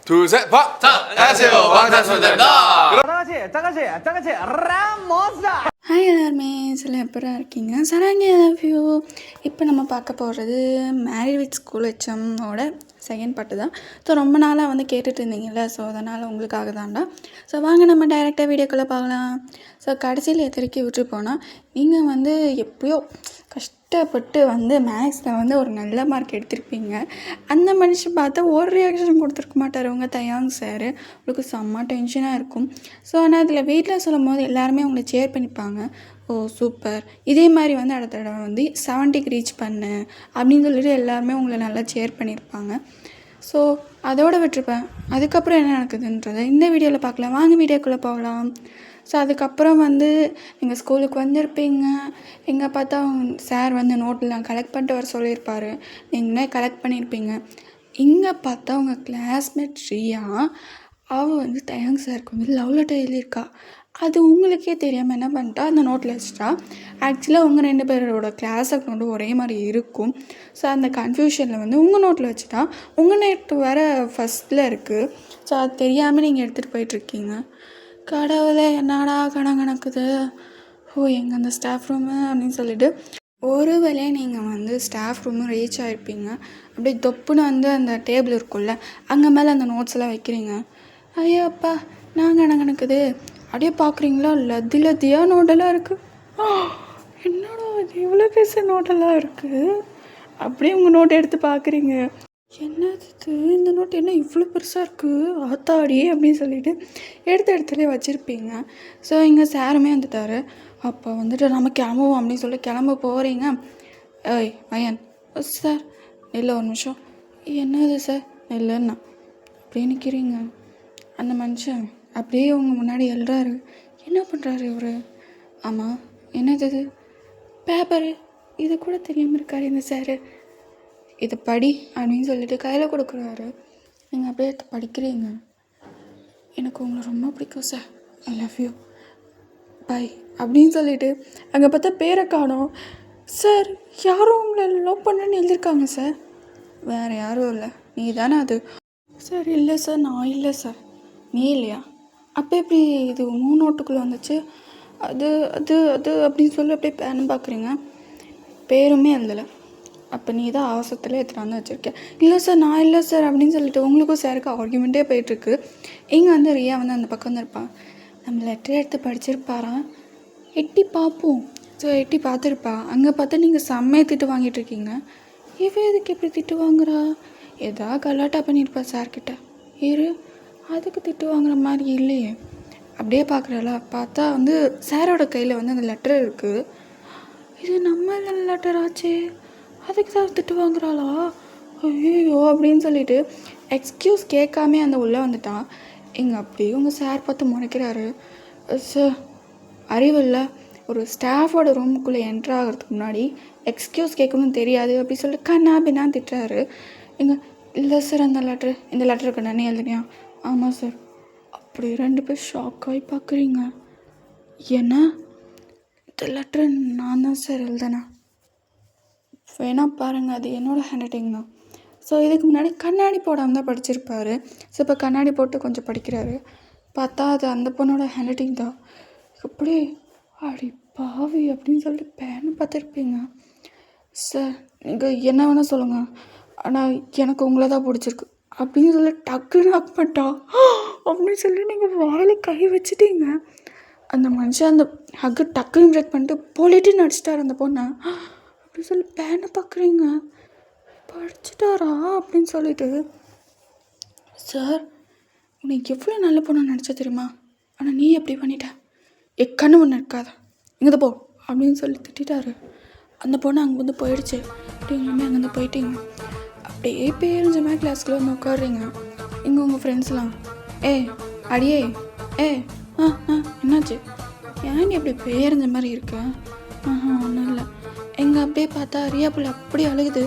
둘, 셋, 박! 자, 안녕하세요. 방탄소년단입니다. Hi எல்லாருமே சில எப்பராக இருக்கீங்க சராங்க வியூ இப்போ நம்ம பார்க்க போகிறது மேரி வித் ஸ்கூல் ஹெச்எம்மோட செகண்ட் பார்ட்டு தான். ஸோ ரொம்ப நாளாக வந்து கேட்டுட்டு இருந்தீங்கல்ல, ஸோ அதனால் உங்களுக்காக தான்டா. ஸோ வாங்க நம்ம டைரெக்டாக வீடியோக்குள்ளே பார்க்கலாம். ஸோ கடைசியில் எத்திரிக்கி விட்டு போனால் நீங்கள் வந்து எப்பயோ கஷ்டப்பட்டு வந்து மேக்ஸில் வந்து ஒரு நல்ல மார்க் எடுத்திருப்பீங்க. அந்த மனுஷன் பார்த்தா ஒரு ரியாக்ஷன் கொடுத்துருக்க மாட்டார் உங்கள் தயாங் சார். உங்களுக்கு செம்ம டென்ஷனாக இருக்கும். ஸோ ஆனால் இதில் வீட்டில் சொல்லும் போது எல்லாருமே உங்களை சேர் பண்ணிப்பாங்க. ஓ சூப்பர், இதே மாதிரி வந்து அடுத்த தடவை வந்து 70க்கு ரீச் பண்ணு அப்படின்னு சொல்லிட்டு எல்லாருமே உங்களை நல்லா சேர் பண்ணியிருப்பாங்க. ஸோ அதோடு விட்டுருப்பேன். அதுக்கப்புறம் என்ன நடக்குதுன்றதை இந்த வீடியோவில் பார்க்கலாம். வாங்க வீடியோக்குள்ளே போகலாம். ஸோ அதுக்கப்புறம் வந்து எங்கள் ஸ்கூலுக்கு வந்திருப்பீங்க. எங்கே பார்த்தா சார் வந்து நோட்டெலாம் கலெக்ட் பண்ணிட்டு வர சொல்லியிருப்பார். நீங்களே கலெக்ட் பண்ணியிருப்பீங்க. இங்கே பார்த்தா உங்கள் கிளாஸ்மேட் ரியா, அவள் வந்து தயாங் சாருக்கு வந்து லவ் லெட்டர் எழுதியிருக்கா. அது உங்களுக்கே தெரியாமல் என்ன பண்ணிட்டா, அந்த நோட்டில் வச்சுட்டா. ஆக்சுவலாக உங்கள் 2 பேரோட கிளாஸ் அக்கௌண்ட்டு ஒரே மாதிரி இருக்கும். ஸோ அந்த கன்ஃபியூஷனில் வந்து உங்கள் நோட்டில் வச்சுட்டா. உங்கள் நோட்டு வேறு ஃபஸ்ட்டில் இருக்குது. ஸோ அது தெரியாமல் நீங்கள் எடுத்துகிட்டு போயிட்டுருக்கீங்க. கடவுளே என்னடா கணக்குது, ஓ எங்கே அந்த ஸ்டாஃப் ரூமு அப்படின்னு சொல்லிட்டு ஒரு வேளையே நீங்கள் வந்து ஸ்டாஃப் ரூமு ரீச் ஆகிருப்பீங்க. அப்படியே தொப்புன்னு வந்து அந்த டேபிள் இருக்கும்ல, அங்கே மேலே அந்த நோட்ஸ்லாம் வைக்கிறீங்க. ஐயோ அப்பா நான் கணக்குது. அப்படியே பார்க்குறீங்களா, லத்தியாக நோட்டெல்லாம் இருக்குது. என்னடா இது இவ்வளோ பெருசு நோட்டெல்லாம் இருக்குது. அப்படியே உங்கள் நோட்டை எடுத்து பார்க்குறீங்க. என்னது இது, இந்த நோட்டு என்ன இவ்வளோ பெருசாக இருக்குது, ஆத்தாடி அப்படின்னு சொல்லிட்டு எடுத்த இடத்துலேயே வச்சுருப்பீங்க. ஸோ இங்கே சாருமே வந்துட்டார். அப்போ வந்துட்டு நம்ம கிளம்புவோம் அப்படின்னு சொல்லி கிளம்ப போகிறீங்க. ஏய் மயன் சார் இல்லை ஒரு நிமிஷம். என்னது சார் இல்லைன்னா அப்படியே நிற்கிறீங்க. அந்த மனுஷன் அப்படியே உங்கள் முன்னாடி எழுறாரு. என்ன பண்ணுறாரு இவர்? ஆமாம் என்னது இது பேப்பரு, இது கூட தெரியாமல் இருக்கார் இந்த சார். இதை படி அப்படின்னு சொல்லிட்டு கையில் கொடுக்குறாரு. நீங்கள் அப்படியே படிக்கிறீங்க. எனக்கு உங்களை ரொம்ப பிடிக்கும் sir, I love you bye அப்படின்னு சொல்லிட்டு அங்கே பார்த்தா பேரை காணோம். சார் யாரும் உங்களை லவ் பண்ணுன்னு எழுதியிருக்காங்க சார். வேறு யாரும் இல்லை, நீ தானே அது? சார் இல்லை சார் நான் இல்லை சார். நீ இல்லையா? அப்போ எப்படி இது 3 நோட்டுக்குள்ளே வந்துச்சு? அது அது அது அப்படின்னு சொல்லி அப்படியே பேனும் பார்க்குறீங்க. பேருமே எழுதலை. அப்போ நீ தான் அவசரத்தில் எடுத்துகிட்டு வந்து வச்சுருக்கேன். இல்லை சார் நான் இல்லை சார் அப்படின்னு சொல்லிட்டு உங்களுக்கும் சாருக்கு ஆர்கியூமெண்ட்டே போயிட்டுருக்கு. இங்கே வந்து ரியா வந்து அந்த பக்கம் வந்துருப்பான். நம்ம லெட்டர் எடுத்து படிச்சிருப்பாரான், எட்டி பார்ப்போம். ஸோ எட்டி பார்த்துருப்பா. அங்கே பார்த்தா நீங்கள் செம்மையை திட்டு வாங்கிட்டுருக்கீங்க. இவன் எதுக்கு எப்படி திட்டு வாங்குறா? ஏதாவது கலாட்டா பண்ணியிருப்பா சார்கிட்ட. இரு, அதுக்கு திட்டு வாங்குற மாதிரி இல்லையே. அப்படியே பார்க்குறாளா, பார்த்தா வந்து சாரோட கையில் வந்து அந்த லெட்டர் இருக்குது. இது நம்ம லெட்டர் ஆச்சே, அதுக்கு தான் திட்டு வாங்குறாளா? ஐயோ அப்படின்னு சொல்லிட்டு எக்ஸ்கியூஸ் கேட்காமே அந்த உள்ளே வந்துட்டான். இங்கே அப்படியே உங்கள் சார் பார்த்து முறைக்கிறாரு. சார் அறிவில்லை, ஒரு ஸ்டாஃபோட ரூமுக்குள்ளே என்ட்ரு ஆகிறதுக்கு முன்னாடி எக்ஸ்கியூஸ் கேட்கணும்னு தெரியாது அப்படி சொல்லிட்டு கண்ணா பின்னா திட்டுறாரு. இங்கே இல்லை சார் அந்த இந்த லெட்டருக்கு நானே எழுதுனியா? ஆமாம் சார். அப்படி 2 பேர் ஷாக் ஆகி பார்க்குறீங்க. ஏன்னா இந்த லெட்டரை நான் தான் சார் எழுதுனேன். வேணா பாருங்கள், அது என்னோடய ஹேண்ட் ரைட்டிங் தான். ஸோ இதுக்கு முன்னாடி கண்ணாடி போடாமல் தான் படிச்சிருப்பார். ஸோ இப்போ கண்ணாடி போட்டு கொஞ்சம் படிக்கிறாரு. பார்த்தா அது அந்த பொண்ணோட ஹேண்ட் ரைட்டிங் தான். எப்படி அடி பாவி அப்படின்னு சொல்லிட்டு பேனை பார்த்துருப்பீங்க. சார் நீங்கள் என்ன வேணால் சொல்லுங்கள், ஆனால் எனக்கு உங்களை தான் பிடிச்சிருக்கு அப்படின்னு சொல்லி டக்குன்னு ஹக் பண்ணிட்டா அப்படின்னு சொல்லி நீங்கள் வாயில் கை வச்சுட்டீங்க. அந்த மனுஷன் அந்த ஹக்கு டக்குன்னு பிரேக் பண்ணிட்டு போலிட்டு நடிச்சிட்டார் அந்த பொண்ணை. அப்படின்னு சொல்லி பேனை பார்க்குறீங்க. படிச்சுட்டாரா அப்படின்னு சொல்லிட்டு. சார் உனக்கு எவ்வளோ நல்ல பொண்ணு நினச்சா தெரியுமா, ஆனால் நீ எப்படி பண்ணிட்ட, எக்கண்ணு ஒன்று இருக்காத இங்கே போ அப்படின்னு சொல்லி திட்டாரு. அந்த பொண்ணு அங்கே வந்து போயிடுச்சு. அப்படிங்குமே அங்கேருந்து போயிட்டீங்க. அப்படியே பேரஞ்ச மாதிரி கிளாஸ்க்குள்ளே வந்து உட்காடுறீங்க. இங்கே உங்கள் ஃப்ரெண்ட்ஸ்லாம் அடியே என்னாச்சு, ஏன் நீ அப்படி பேரஞ்ச மாதிரி இருக்க? ஒன்றும் இல்லை. எங்கே அப்படியே பார்த்தா ரியா பிள்ளை அப்படி அழுகுது.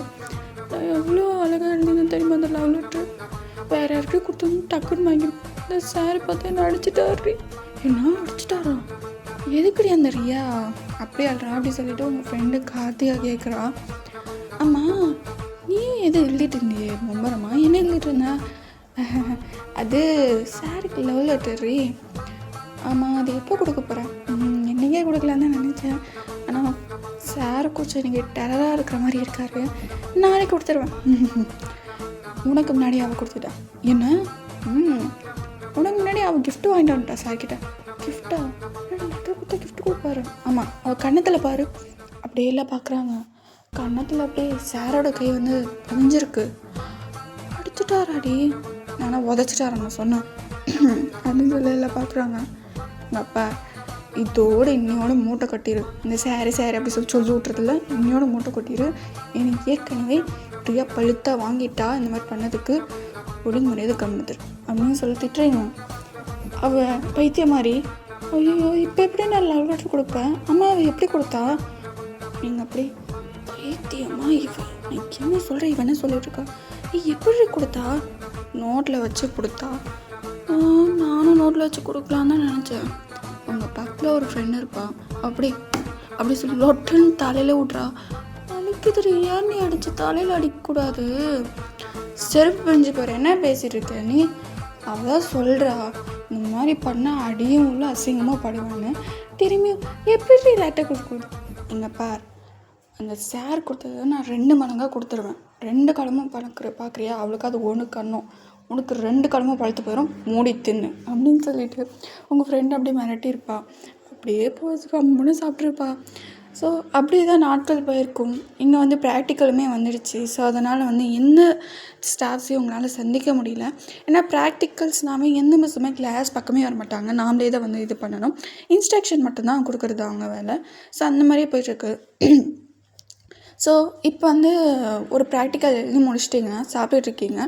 எவ்வளோ அழகாக இருந்ததுன்னு தெரியுமா அந்த லவ் லெட்ரு. வேறு யாருக்கே கொடுத்தோம் டக்குன்னு வாங்கிருப்போம். இந்த சார் பார்த்தா என்ன அடிச்சிட்டாரு. என்ன அடிச்சிட்டாரா? எதுக்குடி அந்த ரியா அப்படி அழுறா அப்படி சொல்லிட்டு உங்கள் ஃப்ரெண்டு கார்த்திகா கேட்குறா. ஆமாம் நீ எது எழுதிட்டு இருந்தியே மும்பரமா, என்ன எழுதிட்டு இருந்த? அது சாருக்கு லவ் லெட்டரு. ஆமாம், அது எப்போ கொடுக்க போகிறேன்? என்றைக்கே கொடுக்கலான்னு தான் நினச்சேன். ஆனால் சார் கொஞ்சம் எனக்கு டெரராக இருக்கிற மாதிரி இருக்காரு. நாளைக்கு கொடுத்துருவேன். உனக்கு முன்னாடி அவள் கொடுத்துட்டான். என்ன? உனக்கு முன்னாடி அவள் கிஃப்ட் வாங்கிட்டு வந்துட்டா சார்கிட்ட. கிஃப்டா? லெட்டர் கொடுத்தா கிஃப்ட் கொடுப்பாரு. ஆமாம், அவள் கன்னத்தில் பாரு. அப்படியே எல்லாம் பார்க்குறாங்க. கன்னத்தில் அப்படியே சாரோட கை வந்து பதிஞ்சிருக்கு. அடிச்சுட்டாராடி. நானும் உதச்சிட்டாரன் நான் சொன்னேன் அப்படின்னு சொல்லி எல்லாம் பார்க்குறாங்க. எங்கள் அப்பா இதோடு இன்னையோட மூட்டை கட்டிடு. இந்த சாரி அப்படி சொல்லி விட்றதில்ல, இன்னையோட மூட்டை கட்டிடு. எனக்கு ஏற்கனவே பிரியா பழுத்தா வாங்கிட்டா இந்த மாதிரி பண்ணதுக்கு ஒழுங்கு முறையது கம்முதுரு அப்படின்னு சொல்லி திட்டுறீங்க. அவள் பைத்தியம் மாதிரி, ஐயோ இப்போ எப்படி நான் லவ் லெட்டர் கொடுப்பேன், அம்மா அவள் எப்படி கொடுத்தா? நீங்கள் அப்படி பைத்தியமா இவன் நான் என்ன சொல்கிறேன், இவன் என்ன சொல்லிட்டு இருக்கா? எப்படி கொடுத்தா? நோட்டில் வச்சு கொடுத்தா. நானும் நோட்டில் வச்சு கொடுக்கலான்னு தான் நினச்சேன். உங்கள் பக்கத்தில் ஒரு ஃப்ரெண்டு இருப்பான், அப்படி சொல்லி லொட்டுன்னு தலையில் விட்றா. அடிக்குதுரு. ஏன் நீ அடித்து தலையில் அடிக்கக்கூடாது? செருப்பு பெஞ்சு போகிற. என்ன பேசிகிட்டு இருக்க நீ? அவள் சொல்கிறா இந்த மாதிரி பண்ணால் அடியும் உள்ள அசிங்கமாக படுவான்னு. திரும்பியும் எப்படி லேட்டாக கொடுக்கூடாது? இங்கே பார், அந்த சார் கொடுத்தது நான் 2 மடங்காக கொடுத்துருவேன். 2 காலமும் பார்க்குறியா? அவளுக்கு அது 1 கண்ணும், உனக்கு 2 காலமும் பழுத்து போயிடும், மூடி தின்னு அப்படின்னு சொல்லிட்டு உங்கள் ஃப்ரெண்டு அப்படியே மிரட்டியிருப்பா. அப்படியே போச்சு கம்முன்னு சாப்பிட்ருப்பா. ஸோ அப்படியே தான் நாட்கள் போயிருக்கும். இங்கே வந்து ப்ராக்டிக்கலுமே வந்துடுச்சு. ஸோ அதனால் வந்து எந்த ஸ்டாஃப்ஸையும் உங்களால் சந்திக்க முடியல. ஏன்னா ப்ராக்டிக்கல்ஸ்னாவே எந்த மிஸ்ஸுமே கிளாஸ் பக்கமே வர மாட்டாங்க. நாமளே தான் வந்து இது பண்ணணும். இன்ஸ்ட்ரக்ஷன் மட்டும்தான் கொடுக்குறது அவங்க வேலை. ஸோ அந்த மாதிரியே போயிட்டுருக்கு. ஸோ இப்போ வந்து ஒரு ப்ராக்டிக்கல் எழுதி முடிச்சிட்டிங்க, சாப்பிட்டுட்ருக்கீங்க.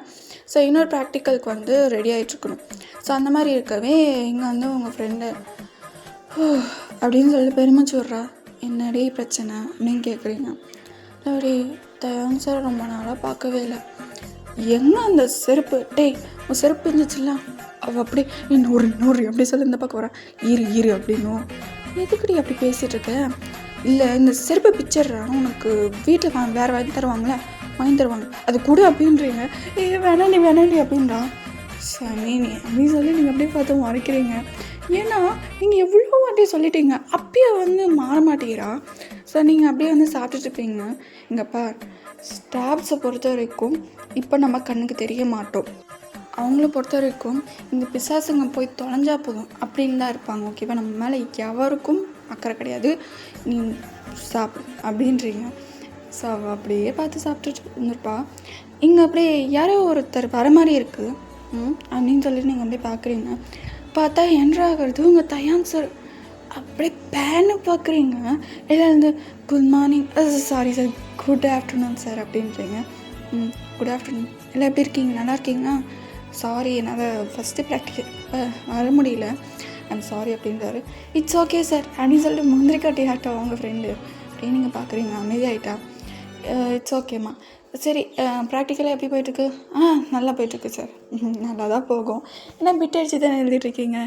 ஸோ இன்னொரு ப்ராக்டிக்கலுக்கு வந்து ரெடி ஆகிட்ருக்கணும். ஸோ அந்த மாதிரி இருக்கவே இங்கே வந்து உங்கள் ஃப்ரெண்டு அப்படின்னு சொல்லி பெருமிச்சு விட்றா. என்னடி பிரச்சனை அப்படின்னு கேட்குறீங்க. அப்படி தயான் சார் ரொம்ப நாளாக பார்க்கவே இல்லை. எங்கே அந்த செருப்பு? டேய் உன் செருப்பு இருந்துச்சுல்ல, அவள் அப்படி இன்னொரு அப்படி சொல்லி இந்த பக்கம் வரா. இரு அப்படின்னும். எதுக்குடி அப்படி பேசிகிட்டு இருக்க? இல்லை இந்த செருப்பை பிச்சிடுறான், உனக்கு வீட்டில் வேறு வாங்கி தருவாங்க அது கூட அப்படின்றீங்க. வேணாண்டி அப்படின்றா. சரி அப்படின்னு சொல்லி நீங்கள் அப்படியே பார்த்து மறைக்கிறீங்க. ஏன்னா நீங்கள் எவ்வளோ வாட்டி சொல்லிட்டீங்க, அப்பயே வந்து மாற மாட்டேங்கிறா. ஸோ நீங்கள் அப்படியே வந்து சாப்பிட்டுட்ருப்பீங்க. இங்கேப்பா ஸ்டாஃப்ஸை பொறுத்த வரைக்கும் இப்போ நம்ம கண்ணுக்கு தெரிய மாட்டோம். அவங்கள பொறுத்த வரைக்கும் இந்த பிசாசுங்க போய் தொலைஞ்சா போதும் அப்படின்னு தான் இருப்பாங்க. ஓகேவா? நம்ம மேலே எவருக்கும் அக்கறை கிடையாது. நீ சாப்பிடு அப்படின்றீங்க. ஸோ அவள் அப்படியே பார்த்து சாப்பிட்டுட்டு இருந்திருப்பா. இங்கே அப்படியே யாரோ ஒருத்தர் வர மாதிரி இருக்குது அப்படின்னு சொல்லி நீங்கள் அப்படியே பார்க்குறீங்க. பார்த்தா என்றாகிறது உங்கள் தயான் சார். அப்படியே பேனு பார்க்குறீங்க. எல்லாம் வந்து good morning, sorry sir, good afternoon sir அப்படின்றீங்க. குட் ஆஃப்டர்நூன், எல்லாம் எப்படி இருக்கீங்க? நல்லா இருக்கீங்களா? சாரி என்னால் ஃபஸ்ட்டு ப்ராக்டிக்கல் வர முடியல, ஐம் சாரி அப்படின்றாரு. இட்ஸ் ஓகே சார் அப்படின்னு சொல்லிட்டு முந்திரி கட்டி ஆட்டா உங்கள் ஃப்ரெண்டு அப்படின்னு நீங்கள் பார்க்குறீங்க. அமைதியாகிட்டா. இட்ஸ் ஓகேம்மா. சரி, ப்ராக்டிக்கலாக எப்படி போயிட்டுருக்கு? நல்லா போயிட்டுருக்கு சார். நல்லா தான் போகும். ஏன்னா பிட் அடிச்சு தானே எழுதிட்டுருக்கீங்க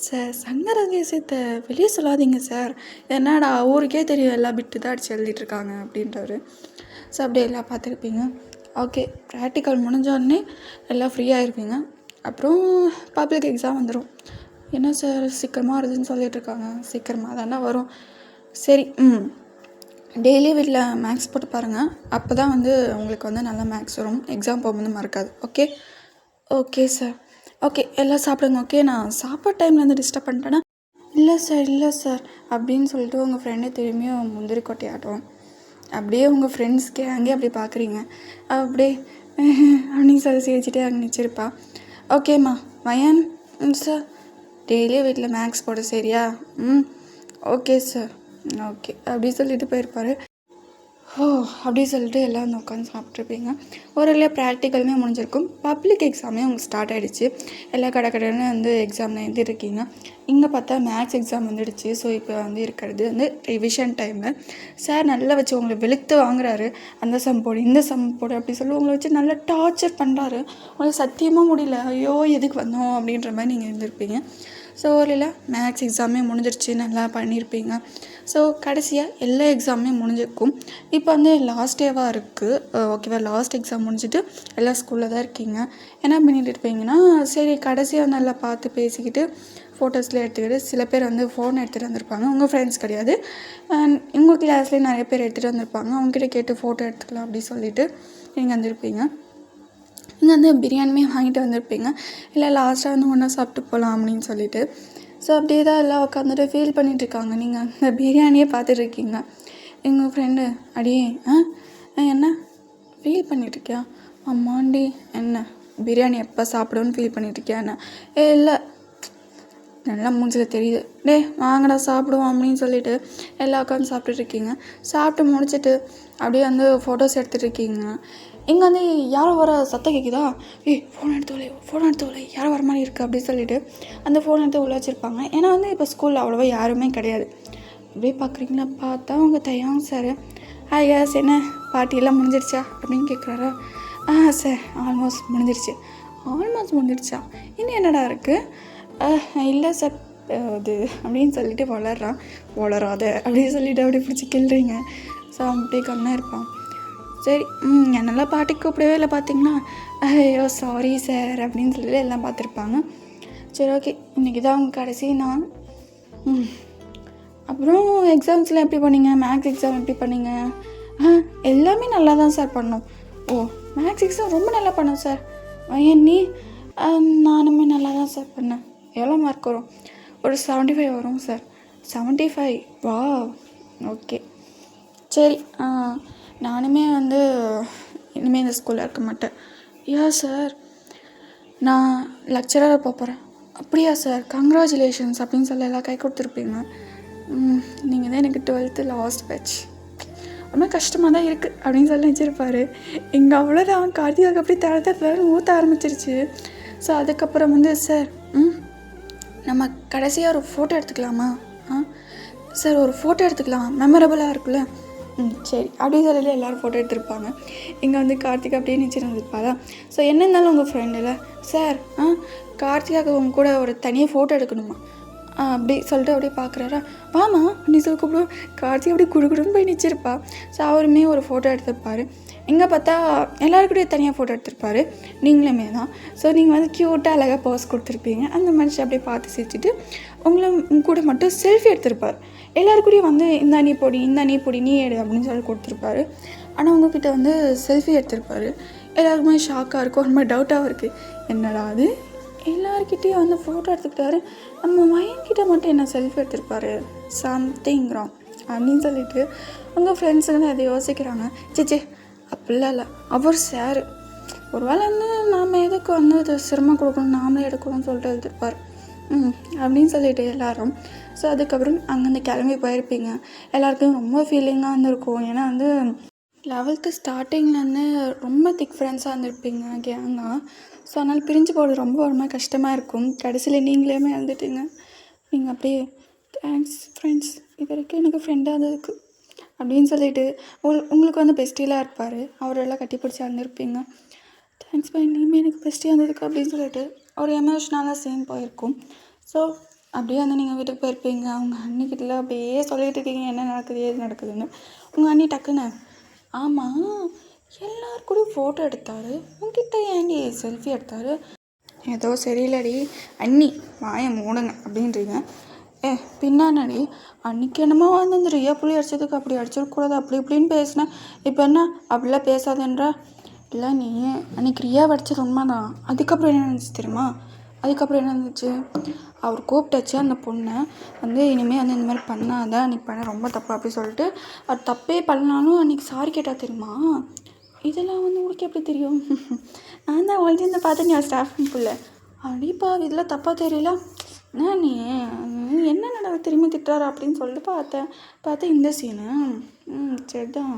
சார். சங்க ரகசியத்தை வெளியே சொல்லாதீங்க சார். என்னடா ஊருக்கே தெரியும் எல்லா பிட்டு தான் அடித்து எழுதிட்டுருக்காங்க அப்படின்றாரு. ஸோ அப்படியே எல்லாம் பார்த்துருப்பீங்க. ஓகே, ப்ராக்டிக்கல் முடிஞ்சோடனே எல்லாம் ஃப்ரீயாக இருப்பீங்க. அப்புறம் பப்ளிக் எக்ஸாம் வந்துடும். என்ன சார் சீக்கிரமாக வருதுன்னு சொல்லிகிட்ருக்காங்க. சீக்கிரமாக தானே வரும். சரி, டெய்லி வீட்டில் மேக்ஸ் போட்டு பாருங்கள். அப்போ தான் வந்து உங்களுக்கு வந்து நல்ல மேக்ஸ் வரும். எக்ஸாம் போகும்போது மறக்காது. Okay sir. ஓகே, எல்லாம் சாப்பிடுங்க. ஓகே, நான் சாப்பாடு டைமில் வந்து டிஸ்டர்ப் பண்ணிட்டேன்னா? இல்லை சார் அப்படின்னு சொல்லிட்டு உங்கள் ஃப்ரெண்டை திரும்பியும் முந்திரி கொட்டை ஆட்டுவோம். அப்படியே உங்கள் ஃப்ரெண்ட்ஸ்க்கே அங்கேயே அப்படி பார்க்குறீங்க. அப்படியே அப்படின்னு சொல்லி சிரிச்சிட்டே அங்கே நினச்சிருப்பா. ஓகேம்மா வயன் சார், டெய்லியும் வீட்டில் மேக்ஸ் போட சரியா? Okay sir. ஓகே அப்படி சொல்லிட்டு போயிருப்பார். அப்படி சொல்லிட்டு எல்லாம் வந்து உட்காந்து சாப்பிட்ருப்பீங்க. ஒரு ப்ராக்டிக்கலுமே முடிஞ்சிருக்கும். பப்ளிக் எக்ஸாமே உங்களுக்கு ஸ்டார்ட் ஆகிடுச்சு. எல்லா கடைன்னு வந்து எக்ஸாமில் எழுதிருக்கீங்க. இங்கே பார்த்தா மேக்ஸ் எக்ஸாம் வந்துடுச்சு. ஸோ இப்போ வந்து இருக்கிறது வந்து ரிவிஷன் டைமில் சார் நல்லா வச்சு உங்களை வெளுத்து வாங்குறாரு. அந்த சம் போடு, இந்த சம் போடு அப்படி சொல்லி உங்களை வச்சு நல்லா டார்ச்சர் பண்ணுறாரு. உங்களுக்கு சத்தியமாக முடியல. ஐயோ எதுக்கு வந்தோம் அப்படின்ற மாதிரி நீங்கள் இருந்திருப்பீங்க. ஸோ ஒரு மேக்ஸ் எக்ஸாமே முடிஞ்சிருச்சு, நல்லா பண்ணியிருப்பீங்க. ஸோ கடைசியாக எல்லா எக்ஸாமுமே முடிஞ்சிருக்கும். இப்போ வந்து லாஸ்ட் டேவாக இருக்குது, ஓகேவா? லாஸ்ட் எக்ஸாம் முடிஞ்சுட்டு எல்லாம் ஸ்கூலில் தான் இருக்கீங்க. என்ன பண்ணிட்டு இருப்பீங்கன்னா, சரி கடைசியாக நல்லா பார்த்து பேசிக்கிட்டு ஃபோட்டோஸ்லாம் எடுத்துக்கிட்டு, சில பேர் வந்து ஃபோன் எடுத்துகிட்டு வந்திருப்பாங்க, உங்கள் ஃப்ரெண்ட்ஸ் கிடையாது, உங்கள் கிளாஸ்லேயே நிறைய பேர் எடுத்துகிட்டு வந்திருப்பாங்க. அவங்ககிட்ட கேட்டு ஃபோட்டோ எடுத்துக்கலாம் அப்படி சொல்லிவிட்டு நீங்கள் வந்திருப்பீங்க. இங்கே வந்து பிரியாணியுமே வாங்கிட்டு வந்திருப்பீங்க, இல்லை லாஸ்ட்டாக வந்து ஒன்றா சாப்பிட்டு போகலாம் அப்படின்னு சொல்லிட்டு. ஸோ அப்படியே தான் எல்லாம் உட்காந்துட்டு ஃபீல் பண்ணிகிட்ருக்காங்க. நீங்கள் அந்த பிரியாணியே பார்த்துட்ருக்கீங்க. எங்கள் ஃப்ரெண்டு அடியே என்ன ஃபீல் பண்ணிகிட்ருக்கியா? அம்மாண்டி என்ன பிரியாணி எப்போ சாப்பிடுவோன்னு ஃபீல் பண்ணிகிட்ருக்கியா என்ன? இல்லை நல்லா மூஞ்சில் தெரியுது. வாங்கடா சாப்பிடுவோம் அப்படின்னு சொல்லிட்டு எல்லா உட்காந்து சாப்பிட்டுட்ருக்கீங்க. சாப்பிட்டு முடிச்சுட்டு அப்படியே வந்து ஃபோட்டோஸ் எடுத்துகிட்ருக்கீங்க. இங்கே வந்து யாரோ வர சத்தம் கேட்குதா? ஃபோன் எடுத்து யாரோ வர மாதிரி இருக்குது அப்படின்னு சொல்லிட்டு அந்த ஃபோன் எடுத்து உள்ள வச்சுருப்பாங்க. ஏன்னா வந்து இப்போ ஸ்கூலில் அவ்வளோவா யாருமே கிடையாது. அப்படியே பார்க்குறீங்களா, பார்த்தா அவங்க தையாங்க சார். கேஸ் என்ன பார்ட்டியெல்லாம் முடிஞ்சிருச்சா அப்படின்னு கேட்குறாரா? சார் ஆல்மோஸ்ட் முடிஞ்சிருச்சா? இன்னும் என்னடா இருக்குது? இல்லை சார் அது அப்படின்னு சொல்லிட்டு வளராத அப்படின்னு சொல்லிட்டு அப்படியே பிடிச்சி கிள்றீங்க. ஸோ அப்படியே கண்ணாக இருப்பான். சரி என்னெல்லாம் பாட்டிக்கு கூப்பிடவே இல்லை பார்த்தீங்கன்னா, ஐயோ சாரி சார் அப்படின்னு சொல்லிட்டு எல்லாம் பார்த்துருப்பாங்க. சரி ஓகே, இன்றைக்கி தான் அவங்க கடைசி நாள். அப்புறம் எக்ஸாம்ஸ்லாம் எப்படி பண்ணீங்க? மேக்ஸ் எக்ஸாம் எப்படி பண்ணீங்க? எல்லாமே நல்லா தான் சார் பண்ணோம். மேக்ஸ் எக்ஸாம் ரொம்ப நல்லா பண்ணோம் சார். நீ? நானுமே நல்லா தான் சார் பண்ணேன். எவ்வளோ மார்க் வரும்? ஒரு 75 வரும் சார். 75? வா, ஓகே சரி. நானுமே வந்து இனிமேல் இந்த ஸ்கூலில் இருக்க மாட்டேன். ஏன் சார்? நான் லெக்சராக போகிறேன். அப்படியா சார்? கங்க்ராச்சுலேஷன்ஸ் அப்படின்னு சொல்லி எல்லாம் கை கொடுத்துருப்பீங்க. நீங்கள் தான் எனக்கு 12th லாஸ்ட் பேட்ச். ரொம்ப கஷ்டமாக தான் இருக்குது அப்படின்னு சொல்லி வச்சுருப்பாரு. இங்கே அவ்வளோதான், கார்த்திகாவுக்கு அப்படி தர ஊற்ற ஆரம்பிச்சிருச்சு. ஸோ அதுக்கப்புறம் வந்து சார் நம்ம கடைசியாக ஒரு ஃபோட்டோ எடுத்துக்கலாமா? சார் ஒரு ஃபோட்டோ எடுத்துக்கலாம், மெமரபுளாக இருக்குல்ல. சரி அப்படின்னு சொல்லி எல்லோரும் ஃபோட்டோ எடுத்துருப்பாங்க. இங்கே வந்து கார்த்திகா அப்படியே நினச்சிருந்துருப்பாளா? ஸோ என்ன இருந்தாலும் உங்கள் ஃப்ரெண்டில் சார் கார்த்திகாவுக்கு உங்க கூட ஒரு தனியாக ஃபோட்டோ எடுக்கணுமா அப்படி சொல்லிட்டு அப்படியே பார்க்குறாரா? வாமா அப்படின்னு சொல்லி கூப்பிடுவோம். கார்த்திகா அப்படி குடுக்குடுன்னு போய் நினச்சிருப்பா. ஸோ அவருமே ஒரு ஃபோட்டோ எடுத்துருப்பார். இங்கே பார்த்தா எல்லாருக்கூடயும் தனியாக ஃபோட்டோ எடுத்திருப்பாரு, நீங்களுமே தான். ஸோ நீங்கள் வந்து க்யூட்டாக அழகாக போஸ் கொடுத்துருப்பீங்க. அந்த மனுஷன் அப்படியே பார்த்து சிரிச்சுட்டு உங்களை கூட மட்டும் செல்ஃபி எடுத்திருப்பார். எல்லாருக்கூடையும் வந்து இந்த நீ பொடி நீ எடு அப்படின்னு சொல்லி கொடுத்துருப்பாரு. ஆனால் உங்ககிட்ட வந்து செல்ஃபி எடுத்திருப்பார். எல்லாருக்குமே ஷாக்காக இருக்கும், ரொம்ப டவுட்டாகவும் இருக்குது. என்னடா அது எல்லாருக்கிட்டேயும் வந்து ஃபோட்டோ எடுத்துக்கிட்டாரு, நம்ம மையன்கிட்ட மட்டும் என்ன செல்ஃபி எடுத்திருப்பாரு, சம்திங் ராங் அப்படின்னு சொல்லிட்டு உங்கள் ஃப்ரெண்ட்ஸுங்கன்னு அதை யோசிக்கிறாங்க. சேச்சே அப்படிலாம் இல்லை, அவர் சார் ஒரு வேளை வந்து நாம் எதுக்கு வந்து அதை சிரமம் கொடுக்கணும், நாமளே எடுக்கணும்னு சொல்லிட்டு எழுதிருப்பார் அப்படின்னு சொல்லிட்டு எல்லாரும். ஸோ அதுக்கப்புறம் அங்கேருந்து கிளம்பி போயிருப்பீங்க. எல்லாருக்கும் ரொம்ப ஃபீலிங்காக இருந்திருக்கும். ஏன்னா வந்து 11th ஸ்டார்டிங்லேருந்து ரொம்ப திக் ஃப்ரெண்ட்ஸாக இருந்திருப்பீங்க, கேங்காக. ஸோ அதனால் பிரிஞ்சு போகிறது ரொம்ப ஒரு மாதிரி கஷ்டமாக இருக்கும். கடைசியில் நீங்களேமே எழுந்துட்டீங்க. நீங்கள் அப்படியே தேங்க்ஸ் ஃப்ரெண்ட்ஸ், இது வரைக்கும் எனக்கு ஃப்ரெண்டாக இருந்ததுக்கு அப்படின்னு சொல்லிட்டு உங்களுக்கு வந்து பெஸ்டிலாம் இருப்பார், அவரெல்லாம் கட்டி பிடிச்சி இருந்திருப்பீங்க. தேங்க்ஸ் பை, நீமே எனக்கு பெஸ்டியாக இருந்ததுக்கு அப்படின்னு சொல்லிட்டு ஒரு எமோஷ்னலாக சீன் போயிருக்கும். ஸோ அப்படியே வந்து நீங்கள் வீட்டுக்கு போயிருப்பீங்க. அவங்க அண்ணிக்கிட்டலாம் அப்படியே சொல்லிகிட்டு இருக்கீங்க என்ன நடக்குது ஏது நடக்குதுன்னு. உங்கள் அண்ணி டக்குன்னு ஆமாம் எல்லாருக்கூடையும் ஃபோட்டோ எடுத்தார், உங்ககிட்ட ஏன்டி செல்ஃபி எடுத்தார்? ஏதோ சரியில்லடி அண்ணி வாயை மூடுங்க அப்படின்றீங்க. பின்னாடி அன்றைக்கி என்னமோ வந்து இந்த ரியா புள்ளி அடித்ததுக்கு அப்படி அடிச்சிடக்கூடாது அப்படி இப்படின்னு பேசினேன், இப்போ என்ன அப்படிலாம் பேசாதேன்றா? இல்லை நீ அன்றைக்கி ரியா அடித்தது உண்மைதான். அதுக்கப்புறம் என்ன இருந்துச்சு தெரியுமா? அதுக்கப்புறம் என்ன இருந்துச்சு, அவர் கூப்பிட்டாச்சு அந்த பொண்ணை வந்து இனிமேல் வந்து இந்த மாதிரி பண்ணாத, அன்றைக்கி பண்ண ரொம்ப தப்பு அப்படி சொல்லிட்டு அவர் தப்பே பண்ணாலும் அன்றைக்கி சாரி கேட்டால் தெரியுமா? இதெல்லாம் வந்து உங்களுக்கு எப்படி தெரியும்? நான் தான் ஆல்ரெடி இந்த பார்த்தேன், நீ ஸ்டாஃப் புள்ள அப்படிப்பா இதெல்லாம் தப்பாக தெரியல, நீ என்ன நடக்க திரும்பி திட்டாரு அப்படின்னு சொல்லிட்டு பார்த்தேன் இந்த சீனு. சரிதான்,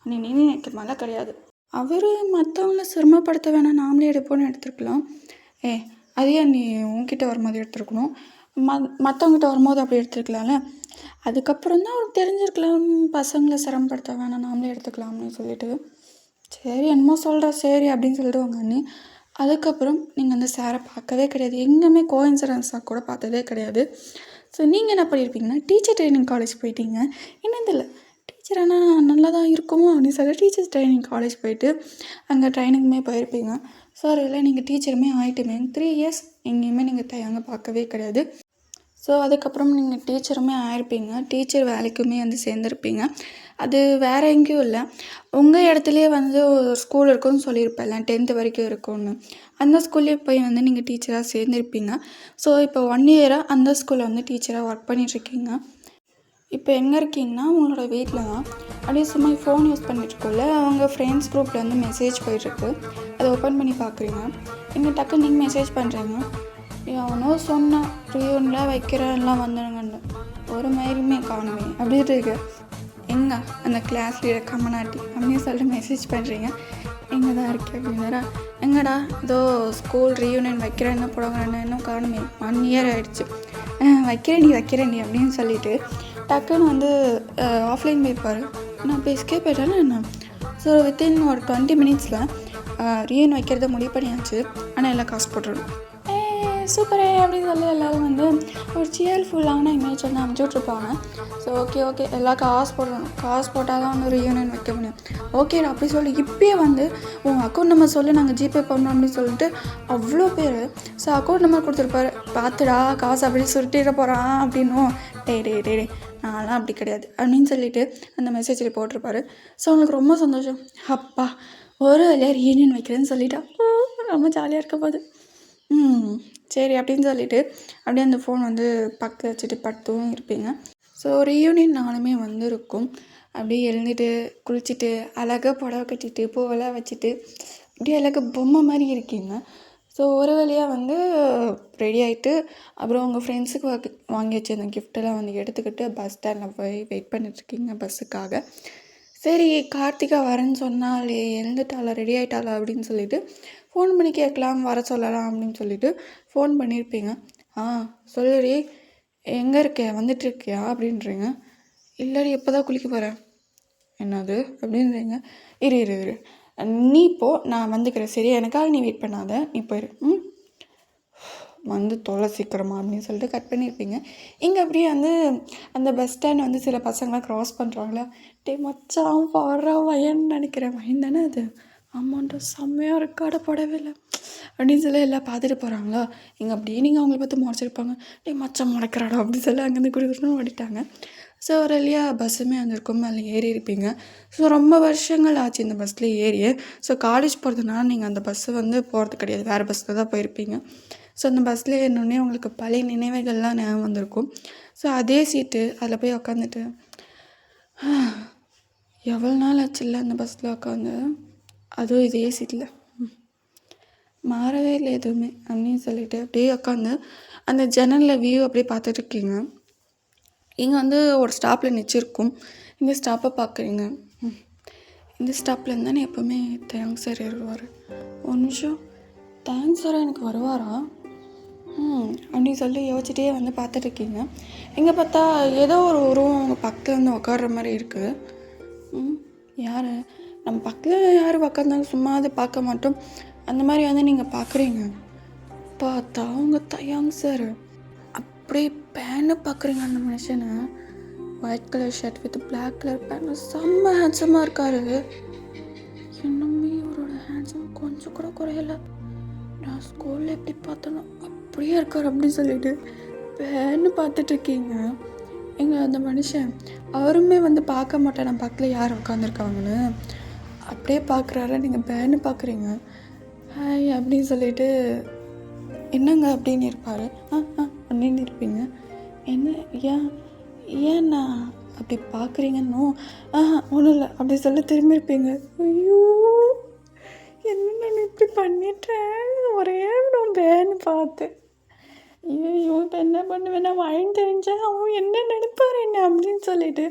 நீ நினைக்கிற மாதிரிலாம் கிடையாது. அவர் மற்றவங்கள சிரமப்படுத்த வேணாம், நாமளே எடுப்போன்னு எடுத்துருக்கலாம். அதையே நீ உன்கிட்ட வரும்போது எடுத்துருக்கணும், மற்றவங்ககிட்ட வரும்போது அப்படி எடுத்துருக்கலாம்ல. அதுக்கப்புறம் தான் அவருக்கு தெரிஞ்சிருக்கலாம் பசங்களை சிரமப்படுத்த வேணாம், நாமளே எடுத்துக்கலாம்னு சொல்லிட்டு. சரி என்னமோ சொல்கிறா சரி அப்படின்னு சொல்லிட்டு உங்கள் அண்ணி அதுக்கப்புறம் நீங்கள் அந்த சாரை பார்க்கவே கிடையாது. எங்கேயுமே கோஇன்சிடென்ஸாக கூட பார்த்ததே கிடையாது. ஸோ நீங்கள் என்ன பண்ணியிருப்பீங்கன்னா, டீச்சர் ட்ரைனிங் காலேஜ் போயிட்டீங்க. என்னது இல்லை, டீச்சர் ஆனால் நல்லா தான் இருக்குமோ அப்படின்னு சொல்லி டீச்சர்ஸ் ட்ரைனிங் காலேஜ் போயிட்டு அங்கே ட்ரைனிங்குமே போயிருப்பீங்க. சார் இல்லை, நீங்கள் டீச்சருமே ஆகிட்டுமே 3 இயர்ஸ் எங்கேயுமே நீங்கள் தயங்க பார்க்கவே கிடையாது. ஸோ அதுக்கப்புறம் நீங்கள் டீச்சருமே ஆயிருப்பீங்க. டீச்சர் வேலைக்குமே வந்து சேர்ந்துருப்பீங்க. அது வேறு எங்கேயும் இல்லை, உங்கள் இடத்துலையே வந்து ஒரு ஸ்கூல் இருக்குன்னு சொல்லியிருப்பேன்ல, 10th வரைக்கும் இருக்கும்னு. அந்த ஸ்கூல்லேயே போய் வந்து நீங்கள் டீச்சராக சேர்ந்துருப்பீங்க. ஸோ இப்போ 1 இயராக அந்த ஸ்கூலில் வந்து டீச்சராக ஒர்க் பண்ணிகிட்ருக்கீங்க. இப்போ எங்கே இருக்கீங்கன்னா, உங்களோட வீட்டில் தான். அப்படியே சும்மா ஃபோன் யூஸ் பண்ணிட்டுருக்கோம்ல, அவங்க ஃப்ரெண்ட்ஸ் குரூப்பில் வந்து மெசேஜ் போயிட்டுருக்கு. அதை ஓப்பன் பண்ணி பார்க்குறீங்க. நீங்கள் டக்குன்னு நீங்கள் மெசேஜ் பண்ணுறீங்க. அவனோ சொன்னான் ரியூனில் வைக்கிறேன்லாம் வந்துடுங்கன்னு, ஒரு மாதிரியுமே காணுமே அப்படின்ட்டு இருக்கு. எங்கே அந்த கிளாஸ் லீடர் கம்மனாட்டி அப்படின்னு சொல்லிட்டு மெசேஜ் பண்ணுறீங்க. எங்கே தான் இருக்கேன் அப்படின்னாரா, எங்கடா ஏதோ ஸ்கூல் ரீயூனியன் வைக்கிறேன்னு போடுவாங்க, இன்னும் காணுமே 1 இயர் ஆகிடுச்சு, வைக்கிறேன்டி அப்படின்னு சொல்லிட்டு டக்குன்னு வந்து ஆஃப்லைன் போயிருப்பார். நான் இப்போ எஸ்கேப் போயிட்டாலும் என்ன. ஸோ வித்தின் ஒரு 20 மினிட்ஸில் ரீயூனியன் வைக்கிறத முடிவு பண்ணியாச்சு. ஆனால் எல்லாம் காசு போட்டுருணும். சூப்பரே அப்படின்னு சொல்லி எல்லோரும் வந்து ஒரு சியர்ஃபுல்லான இமேஜ் வந்து அனுப்பிச்சுட்ருப்பாங்க. ஸோ ஓகே எல்லாம் காசு போடணும், காசு போட்டால் தான் வந்து ரீயூனியன் வைக்க முடியும். ஓகேடா அப்படி சொல்லி இப்போயே வந்து உங்கள் அக்கௌண்ட் நம்பர் சொல்லி நாங்கள் ஜிபே பண்ணோம் அப்படின்னு சொல்லிட்டு அவ்வளோ பேர். ஸோ அக்கௌண்ட் நம்பர் கொடுத்துருப்பாரு, பார்த்துடா காசு அப்படி சுருட்டிட போகிறான் அப்படின்னும். டே நான்லாம் அப்படி கிடையாது அப்படின்னு சொல்லிட்டு அந்த மெசேஜில் போட்டிருப்பாரு. ஸோ அவங்களுக்கு ரொம்ப சந்தோஷம், அப்பா ஒரு வழியாக ரீயூனியன் வைக்கிறேன்னு சொல்லிட்டா, ரொம்ப ஜாலியாக இருக்க போகுது. சரி அப்படின்னு சொல்லிட்டு அப்படியே அந்த ஃபோன் வந்து பக்கத்தில் வச்சுட்டு படுத்தும் இருப்பீங்க. ஸோ ரீயூனியன் நாளுமே வந்து இருக்கும். அப்படியே எழுந்துட்டு குளிச்சுட்டு அழகாக புடவை கட்டிட்டு பூவெல்லாம் வச்சுட்டு அப்படியே அழகாக பொம்மை மாதிரி இருக்கீங்க. ஸோ ஒரு வழியாக வந்து ரெடி ஆகிட்டு அப்புறம் உங்கள் ஃப்ரெண்ட்ஸுக்கு வாங்கி வச்சிருந்த கிஃப்டெல்லாம் வந்து எடுத்துக்கிட்டு பஸ் ஸ்டாண்டில் போய் வெயிட் பண்ணிட்டுருக்கீங்க பஸ்ஸுக்காக. சரி கார்த்திகா வரேன்னு சொன்னாலே, எழுந்துட்டாளா ரெடி ஆகிட்டாளா அப்படின்னு சொல்லிட்டு ஃபோன் பண்ணி கேட்கலாம், வர சொல்லலாம் அப்படின்னு சொல்லிட்டு ஃபோன் பண்ணியிருப்பீங்க. சொல்லுடி, எங்கே இருக்க, வந்துட்டுருக்கியா அப்படின்றீங்க. இல்லடி எப்போ தான் குளிக்க போகிறேன். என்னது அப்படின்றீங்க. இரு நீ போ, நான் வந்துக்கிறேன், சரி எனக்காக நீ வெயிட் பண்ணாத, நீ போயிரு. வந்து தொலை சீக்கிரமா அப்படின்னு சொல்லிட்டு கட் பண்ணியிருப்பீங்க. இங்கே அப்படியே வந்து அந்த பஸ் ஸ்டாண்ட் வந்து சில பசங்களாம் க்ராஸ் பண்ணுறாங்களா, மச்சான் பாடுறா வயன்னு நினைக்கிறேன், வயன் தானே அது, ஆமாண்டா செம்மையாக இருக்காட போடவே இல்லை அப்படின்னு சொல்லி எல்லாம் பார்த்துட்டு போகிறாங்களா. இங்கே அப்படியே நீங்கள் அவங்கள பார்த்து முறைச்சிருப்பாங்க, மச்சான் முறைக்கிறாடா அப்படின்னு சொல்லி அங்கேருந்து குடிக்கணும் ஓடிட்டாங்க. ஸோ ஒரு வழியாக பஸ்ஸுமே வந்திருக்கும், அதில் ஏறி இருப்பீங்க. ஸோ ரொம்ப வருஷங்கள் ஆச்சு இந்த பஸ்ஸில் ஏறியே. ஸோ காலேஜ் போகிறதுனால நீங்கள் அந்த பஸ்ஸு வந்து போகிறது கிடையாது, வேறு பஸ்ஸில் தான் போயிருப்பீங்க. ஸோ அந்த பஸ்ஸில் ஏறினோடனே உங்களுக்கு பழைய நினைவுகள்லாம் ஞாபகம் வந்திருக்கும். ஸோ அதே சீட்டு அதில் போய் உக்காந்துட்டு எவ்வளோ நாள் ஆச்சுல்ல அந்த பஸ்ஸில் உட்காந்து, அதுவும் இதே சீட்டில் மாறவே இல்லை எதுவுமே அப்படின்னு சொல்லிட்டு அப்படியே உட்காந்து அந்த ஜன்னலில் வியூ அப்படியே பார்த்துட்ருக்கீங்க. இங்கே வந்து ஒரு ஸ்டாப்பில் நிச்சிருக்கும், இந்த ஸ்டாப்பை பார்க்குறீங்க. இந்த ஸ்டாப்பில் தானே எப்போவுமே தேங்க்ஸ் சார் வருவார். ஒரு நிமிஷம், தேங்க்ஸ் சார் எனக்கு வருவாரா அப்படின்னு சொல்லி யோசிச்சுட்டே வந்து பார்த்துட்ருக்கீங்க. இங்கே பார்த்தா ஏதோ ஒரு உருவம் உங்கள் பக்கத்தில் வந்து உட்கார்ற மாதிரி இருக்குது. யார் நம்ம பக்கத்தில் யார் உட்காந்தாலும் சும்மா அதை பார்க்க மாட்டோம், அந்த மாதிரி வந்து நீங்கள் பார்க்குறீங்க. பார்த்தா அவங்க தயாங் சார். அப்படியே பேனை பார்க்குறீங்க, அந்த மனுஷனை white colour shirt with black colour pant, செம்ம ஹேண்ட்ஸமாக இருக்காரு. இன்னுமே அவரோட ஹேண்ட்ஸம் கொஞ்சம் கூட குறையலை. நான் ஸ்கூலில் எப்படி பார்த்தனோ அப்படியே இருக்கார் அப்படின்னு சொல்லிட்டு பேன்னு பார்த்துட்ருக்கீங்க. எங்கள் அந்த மனுஷன் அவருமே வந்து பார்க்க மாட்டேன் நான் பக்கத்தில் யார் உட்காந்துருக்காங்கன்னு, அப்படியே பார்க்குறாரு. நீங்கள் பேன்னு பார்க்குறீங்க. ஹாய் அப்படின்னு சொல்லிட்டு என்னங்க அப்படின்னு இருப்பார். அப்படின்னு இருப்பீங்க. என்ன ஏன்னா அப்படி பார்க்குறீங்கன்னோ, ஒன்றும் இல்லை அப்படி சொல்லி திரும்பி இருப்பீங்க. ஐயோ என்ன நான் இப்படி பண்ணிட்டேன், ஒரே நான் பேன்னு பார்த்து, ஐயோ இப்போ என்ன பண்ணுவேன், நான் வாங்கி தெரிஞ்சேன் அவன் என்ன நினைப்பார் என்ன அப்படின்னு சொல்லிட்டு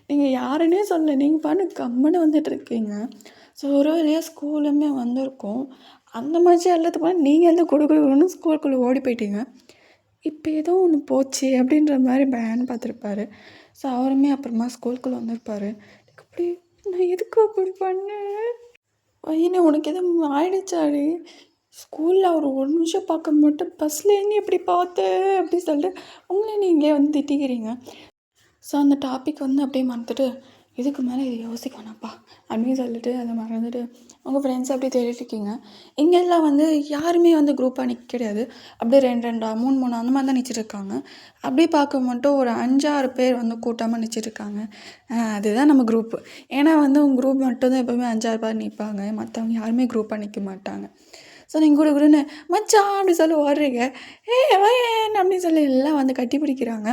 நீங்கள் யாருன்னே சொல்ல, நீங்கள் பாட்டு கம்முன்னு வந்துட்டுருக்கீங்க. ஸோ ஒரு வழியாக ஸ்கூலுமே வந்திருக்கோம். அந்த மாதிரி எல்லாத்துக்கும் நீங்கள் எல்லாம் கொடுக்கணும்னு ஸ்கூலுக்குள்ளே ஓடி போயிட்டீங்க. இப்போ ஏதோ ஒன்று போச்சு அப்படின்ற மாதிரி பேன் பார்த்துருப்பாரு. ஸோ அவருமே அப்புறமா ஸ்கூலுக்குள்ளே வந்திருப்பார். அப்படி நான் எதுக்கு அப்படி பண்ணேன், பையனை உனக்கு எதுவும் ஆயிடுச்சாடி, ஸ்கூலில் ஒரு நிமிஷம் பார்க்க மட்டும் பஸ்லேருந்து எப்படி பார்த்தேன் அப்படி சொல்லிட்டு உங்களே நீங்களே வந்து திட்டிக்கிறீங்க. ஸோ அந்த டாபிக் வந்து அப்படியே மறந்துட்டு இதுக்கு மேலே இது யோசிக்க வேணாம்ப்பா அப்படின்னு சொல்லிட்டு அதை மறந்துட்டு உங்கள் ஃப்ரெண்ட்ஸ் அப்படியே தேடிட்டு இருக்கீங்க. இங்கெல்லாம் வந்து யாருமே வந்து குரூப்பாக நிற்க கிடையாது. அப்படியே 2 2 3 3 அந்த மாதிரி தான் நிற்சிட்டு இருக்காங்க. அப்படியே பார்க்க மட்டும் ஒரு 5 6 பேர் வந்து கூட்டமாக நிற்சிட்டு இருக்காங்க. அதுதான் நம்ம குரூப்பு. ஏன்னா வந்து உங்கள் குரூப் மட்டும் தான் எப்போவுமே 5 6 பேர் நிற்பாங்க. மற்றவங்க யாருமே குரூப்பாக நிற்க மாட்டாங்க. ஸோ நீங்கள் கூட கூடன்னு மச்சான் அப்படி சொல்லி ஓடுறீங்க. வயன் அப்படின்னு சொல்லி எல்லாம் வந்து கட்டி பிடிக்கிறாங்க.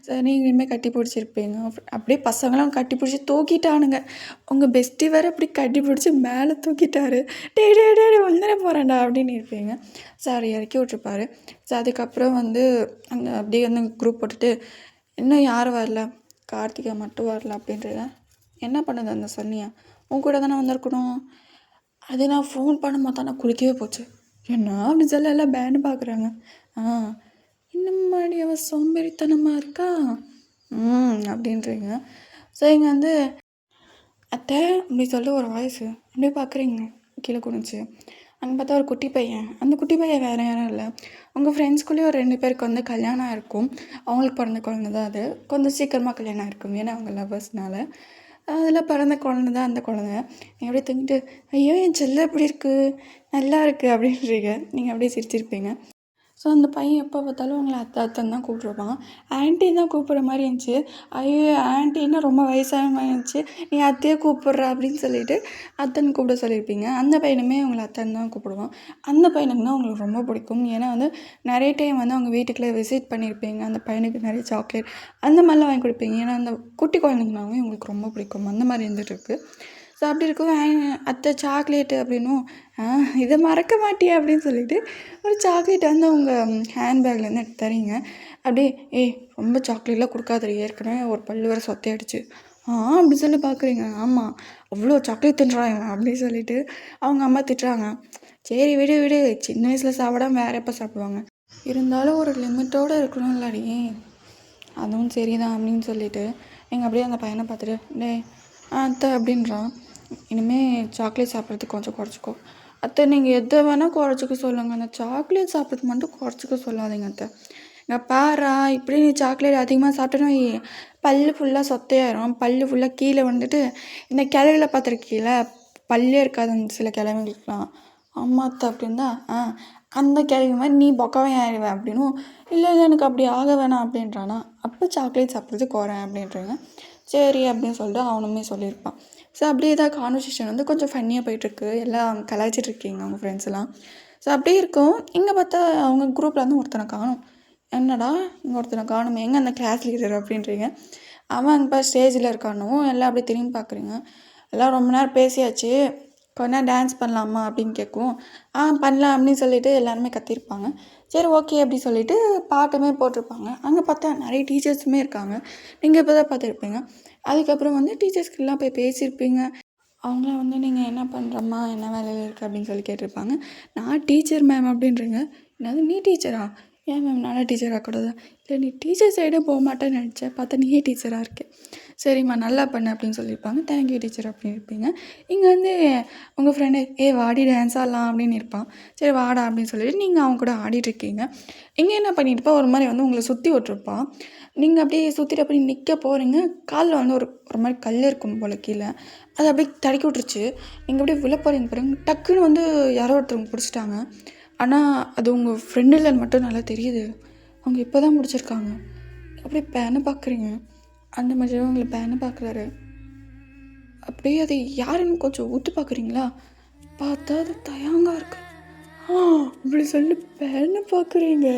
ஸோ நீங்களுமே கட்டி பிடிச்சிருப்பீங்க. அப்படியே பசங்களாம் கட்டி பிடிச்சி தூக்கிட்டானுங்க. உங்கள் பெஸ்ட்டி வேறு அப்படி கட்டி பிடிச்சி மேலே தூக்கிட்டாரு. டே டே டே வந்துட போகிறேன்டா அப்படின்னு இருப்பீங்க. சார் இறக்கி விட்ருப்பாரு. ஸோ அதுக்கப்புறம் வந்து அங்கே அப்படியே வந்து குரூப் போட்டுட்டு இன்னும் யாரும் வரல, கார்த்திகா மட்டும் வரல அப்படின்றத என்ன பண்ணுது அந்த சன்னியா உன் கூட தானே வந்திருக்கணும். அது நான் ஃபோன் பண்ணும்போது தான் நான் குளிக்கவே போச்சு. என்ன அப்படி சொல்ல எல்லாம் பேன்னு பார்க்குறாங்க. இந்த மாதிரி அவள் சோம்பேறித்தனமாக இருக்கா அப்படின்றீங்க. ஸோ இங்கே வந்து அத்தை அப்படி சொல்லிட்டு ஒரு வாய்ஸு அப்படியே பார்க்குறீங்க கீழே குனிச்சு. அங்கே பார்த்தா ஒரு குட்டி பையன். அந்த குட்டி பையன் வேறு யாரும் இல்லை, உங்கள் ஃப்ரெண்ட்ஸ்குள்ளேயே ஒரு 2 பேருக்கு வந்து கல்யாணம் ஆயிருக்கும். அவங்களுக்கு பிறந்த குழந்தை தான் அது. கொஞ்சம் சீக்கிரமாக கல்யாணம் ஆயிருக்கும், ஏன்னா அவங்க லவ்வர்ஸ்னால. அதில் பிறந்த குழந்தை தான் அந்த குழந்தை. நீங்கள் அப்படியே தூங்கிட்டு ஐயோ என் செல்லம் எப்படி இருக்குது, நல்லா இருக்குது அப்படின்றீங்க. நீங்கள் அப்படியே சிரிச்சிருப்பீங்க. ஸோ அந்த பையன் எப்போ பார்த்தாலும் உங்களை அத்தை அத்தைன்னு தான் கூப்பிட்ருப்பான். ஆன்ட்டி தான் கூப்பிட்ற மாதிரி இருந்துச்சு. ஐயோ ஆன்ட்டின்னா ரொம்ப வயசான மாதிரி இருந்துச்சு, நீ அத்தையே கூப்பிட்ற அப்படின்னு சொல்லிட்டு அத்தைன்னு கூப்பிட சொல்லியிருப்பீங்க. அந்த பையனுமே உங்களை அத்தைன்னு தான் கூப்பிடுவான். அந்த பையனுக்கு தான் உங்களுக்கு ரொம்ப பிடிக்கும். ஏன்னா வந்து நிறைய டைம் வந்து அவங்க வீட்டுக்குள்ளே விசிட் பண்ணியிருப்பீங்க. அந்த பையனுக்கு நிறைய சாக்லேட் அந்த மாதிரிலாம் வாங்கி கொடுப்பீங்க. ஏன்னா அந்த குட்டி குழந்தைங்கனாவே உங்களுக்கு ரொம்ப பிடிக்கும். அந்த மாதிரி இருந்துகிட்டு இருக்குது. ஸோ அப்படி இருக்கும் அத்தை சாக்லேட்டு அப்படின்னும் இதை மறக்க மாட்டியா அப்படின்னு சொல்லிட்டு ஒரு சாக்லேட் வந்து உங்கள் ஹேண்ட்பேக்லேருந்து எடுத்து தரீங்க. அப்படியே ரொம்ப சாக்லேட்லாம் கொடுக்காது, ஏற்கனவே ஒரு பல்லு வர சொத்தையாயிடுச்சு அப்படி சொல்லி பார்க்குறீங்க. ஆமாம் அவ்வளோ சாக்லேட் தின்றாங்க அப்படின்னு சொல்லிட்டு அவங்க அம்மா திட்டுறாங்க. சரி விடு விடு, சின்ன வயசில் சாப்பிடாம வேறு எப்போ சாப்பிடுவாங்க, இருந்தாலும் ஒரு லிமிட்டோடு இருக்கணும் இல்லாடி, அதுவும் சரிதான் அப்படின்னு சொல்லிட்டு எங்கள் அப்படியே அந்த பையனை பார்த்துட்டு டே அத்தை அப்படின்றான். இனிமேல் சாக்லேட் சாப்பிட்றதுக்கு கொஞ்சம் குறைச்சிக்கோ அத்தை. நீங்கள் எதை வேணால் குறைச்சிக்க சொல்லுங்கள், அந்த சாக்லேட் சாப்பிட்றது மட்டும் குறைச்சிக்க சொல்லாதீங்க அத்தை. இங்கே பாரா இப்படி நீ சாக்லேட் அதிகமாக சாப்பிட்டோன்னா பல்லு ஃபுல்லாக சொத்தையாயிரும். பல்லு ஃபுல்லாக கீழே வந்துட்டு இந்த கிழவில பார்த்துருக்கீங்கள, பல்லே இருக்காது அந்த சில கிழவிங்களுக்குலாம். அம்மா அத்தை அப்படின்னா அந்த கிழவி மாதிரி நீ பொக்கவே ஆயிடுவேன் அப்படின்னும். இல்லை எனக்கு அப்படி ஆக வேணாம் அப்படின்றானா. அப்போ சாக்லேட் சாப்பிட்றது குறேன் அப்படின்றீங்க. சரி அப்படின்னு சொல்லிட்டு அவனுமே சொல்லியிருப்பான். ஸோ அப்படியே தான் கான்வர்சேஷன் வந்து கொஞ்சம் ஃபன்னியாக போயிட்டுருக்கு. எல்லாம் கலாய்ச்சிட்ருக்கீங்க அவங்க ஃப்ரெண்ட்ஸ் எல்லாம். ஸோ அப்படியே இருக்கும். இங்கே பார்த்தா அவங்க குரூப்பில் வந்து ஒருத்தனை காணும். என்னடா இங்கே ஒருத்தனை காணும், எங்கே அந்த கிளாஸ் லீடர் அப்படின்றீங்க. அவன் அங்கே ஸ்டேஜில் இருக்கானும். எல்லாம் அப்படியே திரும்பி பார்க்குறீங்க. எல்லாம் ரொம்ப நேரம் பேசியாச்சு, கொஞ்ச நேரம் டான்ஸ் பண்ணலாமா அப்படின்னு கேட்கும். பண்ணலாம் அப்படின்னு சொல்லிட்டு எல்லாருமே கத்திருப்பாங்க. சரி ஓகே அப்படி சொல்லிவிட்டு பாட்டுமே போட்டிருப்பாங்க. அங்கே பார்த்தா நிறைய டீச்சர்ஸுமே இருக்காங்க. நீங்கள் இப்போ தான் பார்த்துருப்பீங்க. அதுக்கப்புறம் வந்து டீச்சர்ஸ்க்கெல்லாம் போய் பேசியிருப்பீங்க. அவங்களாம் வந்து நீங்கள் என்ன பண்ணுறம்மா, என்ன வேலையில் இருக்குது அப்படின்னு சொல்லி கேட்டிருப்பாங்க. நான் டீச்சர் மேம் அப்படின்றீங்க. என்னது நீ டீச்சரா, ஏன் மேம் நானும் டீச்சர் ஆகக்கூடாதா? இல்லை நீ டீச்சர் சைடே போக மாட்டேன்னு நினச்சேன், பார்த்தா நீயே டீச்சராக இருக்கேன். சரிம்மா நல்லா பண்ணு அப்படின்னு சொல்லியிருப்பாங்க. தேங்க்யூ டீச்சர் அப்படின்னு இருப்பீங்க. இங்கே வந்து உங்கள் ஃப்ரெண்டு வாடி டான்ஸ் ஆடலாம் அப்படின்னு இருப்பான். சரி வாடா அப்படின்னு சொல்லிட்டு நீங்கள் அவங்க கூட ஆடிட்டுருக்கீங்க. இங்கே என்ன பண்ணிட்டுப்பா ஒரு மாதிரி வந்து உங்களை சுற்றி விட்ருப்பான். நீங்கள் அப்படியே சுற்றிட்டு அப்படி நிற்க போகிறீங்க. காலில் வந்து ஒரு மாதிரி கல் இருக்கும் போல் கீழே, அதை அப்படியே தடுக்கி விட்ருச்சு. நீங்கள் அப்படியே விழ போகிறீங்க பாருங்க, டக்குன்னு வந்து யாரோ ஒருத்தவங்க பிடிச்சிட்டாங்க. ஆனால் அது உங்கள் ஃப்ரெண்டு இல்லைன்னு மட்டும் நல்லா தெரியுது. அவங்க இப்போ தான் முடிச்சிருக்காங்க. அப்படியே பேனை பார்க்குறீங்க. அந்த மாதிரி உங்களை பேனை பார்க்குறாரு. அப்படியே அது யாருன்னு கொஞ்சம் ஊற்று பார்க்குறீங்களா, பார்த்தா அது தயங்கா இருக்கு. இப்படி சொல்லி பேனை பார்க்குறீங்க.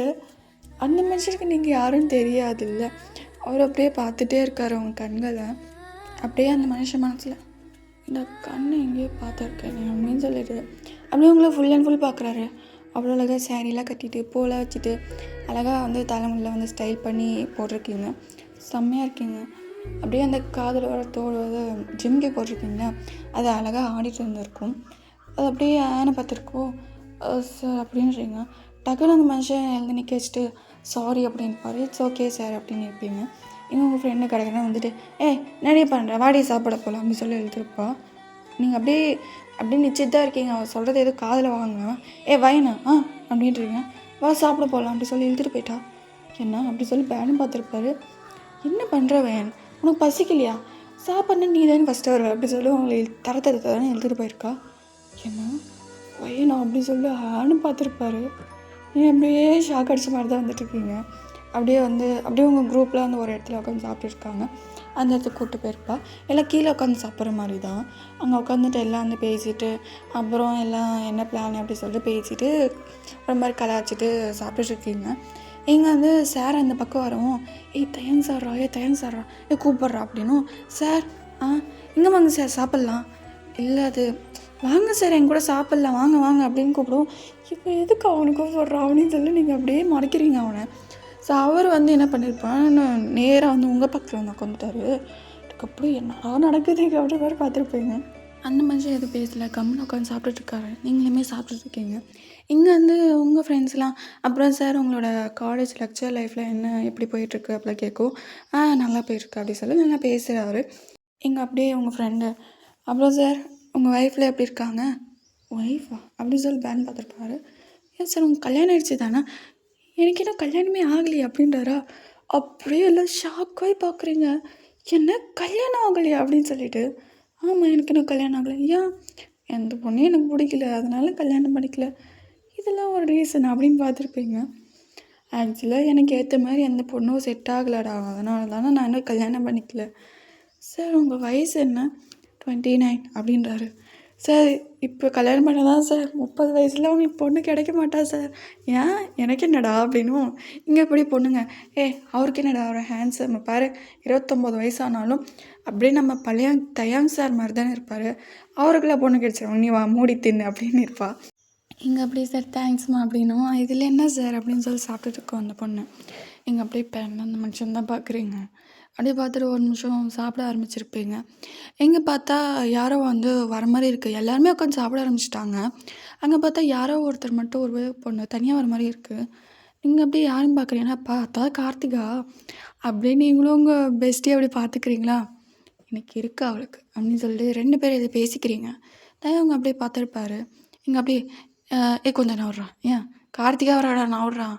அந்த மனுஷனுக்கு நீங்கள் யாரும் தெரியாது இல்லை. அவர் அப்படியே பார்த்துட்டே இருக்கார் அவங்க கண்களை. அப்படியே அந்த மனுஷன் மனசில் இந்த கண்ணை எங்கேயோ பார்த்துருக்கேன் அப்படின்னு சொல்லிட்டு அப்படியே உங்களை ஃபுல் அண்ட் ஃபுல் பார்க்குறாரு. அவ்வளோ அழகாக சேரீலாம் கட்டிட்டு பூலாம் வச்சுட்டு அழகாக வந்து தலைமுடியில் வந்து ஸ்டைல் பண்ணி போட்டிருக்கீங்க. செம்மையாக இருக்கீங்க. அப்படியே அந்த காதில் வர தோடு வந்து ஜிம்கி போட்டிருக்கீங்களா, அது அழகாக ஆடிட்டு இருந்திருக்கும். அது அப்படியே ஆனை பார்த்துருக்கோம் சார் அப்படின்றீங்க. டக்குன்னு அந்த மனுஷன் எழுந்து நிற்க வச்சுட்டு சாரி அப்படின்பாரு. இட்ஸ் ஓகே சார் அப்படின்னு இருப்பீங்க. இன்னும் உங்கள் ஃப்ரெண்டு கிடக்குன்னா வந்துட்டு நிறைய பண்ணுற வாடி சாப்பிட போகலாம் அப்படின்னு சொல்லி எழுதிருப்பா. நீங்கள் அப்படியே நிச்சயத்தான் இருக்கீங்க, அவன் சொல்கிறது எதுவும் காதில் வாங்க. வயனா அப்படின்றீங்க. வா சாப்பிட போகலாம் அப்படி சொல்லி இழுத்துட்டு போயிட்டா. என்ன அப்படி சொல்லி பேனும் பார்த்துருப்பாரு. என்ன பண்ணுற வயன், உனக்கு பசிக்கலையா, சாப்பாடுனா நீ தானே ஃபஸ்ட்டு வருவ அப்படி சொல்லி உங்களை தர தானே எழுதிட்டு போயிருக்கா. என்ன பையனா அப்படி சொல்லி ஆணும் பார்த்துருப்பாரு. நீ அப்படியே ஷாக் அடிச்ச மாதிரி தான் வந்துட்டுருக்கீங்க. அப்படியே உங்கள் குரூப்பில் வந்து ஒரு இடத்துல உட்காந்து சாப்பிட்டுருக்காங்க. அந்த இடத்துக்கு கூப்பிட்டு போயிருப்பா. எல்லாம் கீழே உட்காந்து சாப்பிட்ற மாதிரி தான். அங்கே உட்காந்துட்டு எல்லாம் வந்து பேசிட்டு, அப்புறம் எல்லாம் என்ன பிளான் அப்படி சொல்லிட்டு பேசிட்டு ஒரு மாதிரி கலாய்ச்சிட்டு சாப்பிட்டுட்ருக்கீங்க. இங்கே வந்து சார் அந்த பக்கம் வரவும், தயங்கு சார்ரா கூப்பிட்றா அப்படின்னும், சார் இங்கே வாங்க சார் சாப்பிட்லாம். இல்லை அது வாங்க சார் என் கூட சாப்பிட்லாம் வாங்க அப்படின்னு கூப்பிடுவோம். இப்போ எதுக்கு அவனுக்கு கூப்பிட்றான் அப்படின்னு சொல்லி நீங்கள் அப்படியே மறைக்கிறீங்க அவனை. ஸோ அவர் வந்து என்ன பண்ணியிருப்பான்னு நேராக வந்து உங்கள் பக்கத்தில் வந்து உட்காந்துட்டாரு. அதுக்கப்புறம் என்னடா நடக்குது அப்படி மாதிரி பார்த்துருப்பீங்க. அந்த மனுஷன் எதுவும் பேசலை, கம்முன்னு உட்காந்து சாப்பிட்டுட்ருக்காரு. நீங்களுமே சாப்பிட்டுட்ருக்கீங்க. இங்கே வந்து உங்கள் ஃப்ரெண்ட்ஸ்லாம் அப்புறம் சார் உங்களோட காலேஜ் லெக்சர் லைஃப்பில் என்ன எப்படி போயிட்டுருக்கு அப்படிலாம் கேட்கும். நல்லா போயிருக்கு அப்படி சொல்லி நல்லா பேசுகிறாரு. இங்கே அப்படியே உங்கள் ஃப்ரெண்டு, அப்புறம் சார் உங்கள் ஒய்ஃபில் எப்படி இருக்காங்க. ஒய்ஃபா அப்படி சொல்லி பேன் பார்த்துருப்பாரு. ஏன் சார் உங்கள் கல்யாணம் ஆயிடுச்சு தானே. எனக்கு இன்னும் கல்யாணமே ஆகலையே அப்படின்றாரா. அப்படியே எல்லாம் ஷாக்காகி பார்க்குறீங்க. என்ன கல்யாணம் ஆகலையா அப்படின்னு சொல்லிட்டு. ஆமாம் எனக்கு இன்னும் கல்யாணம் ஆகலை. ஏன், எந்த பொண்ணையும் எனக்கு பிடிக்கல அதனால கல்யாணம் பண்ணிக்கல, இதெல்லாம் ஒரு ரீசன் அப்படின்னு பார்த்துருப்பீங்க. ஆக்சுவலாக எனக்கு ஏற்ற மாதிரி எந்த பொண்ணும் செட் ஆகலடா, அதனால தானே நான் இன்னும் கல்யாணம் பண்ணிக்கல. சார் உங்கள் வயசு என்ன. 29 அப்படின்றாரு. சார் இப்போ கல்யாணம் பண்ண தான் சார் 30 வயசில் உங்களுக்கு பொண்ணு கிடைக்க மாட்டா சார். ஏன் எனக்கு என்னடா அப்படின்னும். இங்கே எப்படி பொண்ணுங்க, அவருக்கு என்னடா அவர் ஹேண்ட்ஸம் பாரு, 29 வயசானாலும் அப்படியே நம்ம பழைய தயாங் சார் மாதிரி தானே இருப்பார், அவருக்கெல்லாம் பொண்ணு கிடைச்சிடும், நீ வா மூடி தின்னு அப்படின்னு இருப்பா. இங்கே அப்படியே சார் தேங்க்ஸ்மா அப்படின்னும். இதில் என்ன சார் அப்படின்னு சொல்லி சாப்பிட்டுட்டு இருக்கோம் அந்த பொண்ணு. இங்கே அப்படியே பேன் அந்த மனுஷன் தான் பார்க்குறீங்க. அப்படியே பார்த்துட்டு ஒரு நிமிஷம் சாப்பிட ஆரம்பிச்சிருப்பீங்க. எங்கே பார்த்தா யாரோ வந்து வர மாதிரி இருக்குது. எல்லாருமே உட்காந்து சாப்பிட ஆரம்பிச்சிட்டாங்க. அங்கே பார்த்தா யாரோ ஒருத்தர் மட்டும் ஒரு பொண்ணு தனியாக வர மாதிரி இருக்குது. நீங்கள் அப்படியே யாருன்னு பார்க்குறீங்கன்னா, பார்த்தா கார்த்திகா அப்படியே நீங்களும் உங்கள் பெஸ்ட்டி அப்படி பார்த்துக்கிறீங்களா. எனக்கு இருக்கா அவளுக்கு அப்படின்னு சொல்லிட்டு 2 பேர் இதை பேசிக்கிறீங்க. அவங்க அப்படியே பார்த்துருப்பாரு. இங்கே அப்படியே கொஞ்சம் நான் விட்றான், ஏன் கார்த்திகா வராடா நான் விட்றான்.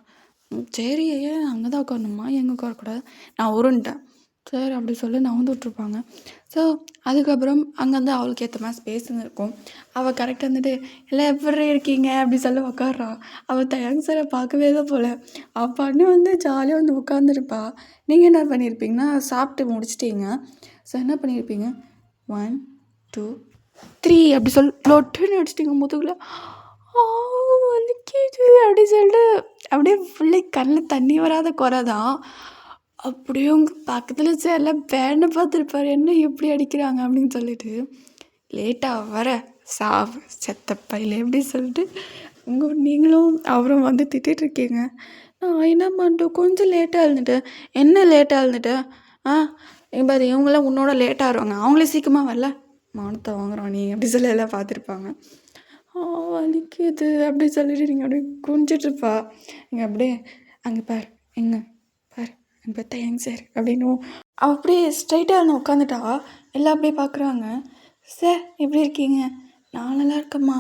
சரி ஏன் அங்கே தான் உட்காரணுமா, எங்கே உட்காரக்கூடாது, நான் உருன்ட்டேன் சார் அப்படி சொல்லி நான் வந்து விட்ருப்பாங்க. ஸோ அதுக்கப்புறம் அங்கே வந்து அவளுக்கு ஏற்ற மாதிரி ஸ்பேஸ்ன்னு இருக்கும். அவள் கரெக்டாக வந்துட்டு எல்லாம் எப்படி இருக்கீங்க அப்படி சொல்லி உட்காடுறா. அவள் தயாங்க சாரை பார்க்கவே தான் போல். அவள் பண்ணி வந்து ஜாலியாக வந்து உட்காந்துருப்பா. நீங்கள் என்ன பண்ணியிருப்பீங்கன்னா சாப்பிட்டு முடிச்சிட்டிங்க. ஸோ என்ன பண்ணியிருப்பீங்க, 1 2 3 அப்படி சொல்லி லொட்டுன்னு அடிச்சிட்டிங்க முதுகில். வலிக்குது அப்படி சொல்லிட்டு அப்படியே ஃபுல்லி கண்ணில் தண்ணி வராத குறை தான். அப்படியே உங்கள் பக்கத்தில் சேர்லாம் பேனை பார்த்துருப்பாரு, என்ன எப்படி அடிக்கிறாங்க அப்படின்னு சொல்லிட்டு. லேட்டாக வர செத்த பையில எப்படி சொல்லிட்டு நீங்களும் அவரும் வந்து திட்டிருக்கீங்க. நான் என்ன பண்ணிட்டோம், கொஞ்சம் லேட்டாக இருந்துட்டேன். என்ன லேட்டாக இருந்துட்டேன், பாரு இவங்களாம் உன்னோட லேட்டாக வருவாங்க, அவங்களே சீக்கிரமாக வரல, மானத்தை வாங்குறோம் நீ அப்படி சொல்லி எல்லாம் பார்த்துருப்பாங்க. வலிக்குது அப்படி சொல்லிட்டு நீங்கள் அப்படியே குஞ்சிட்ருப்பா. நீங்கள் அப்படியே அங்கே பார் எங்க பார் அங்கே பார்த்தா எங்க சார் அப்படின்னும். அப்படியே ஸ்ட்ரைட்டாக இருந்து உட்காந்துட்டா. எல்லாம் அப்படியே பார்க்குறாங்க. சார் எப்படி இருக்கீங்க. நான் நல்லா இருக்கம்மா,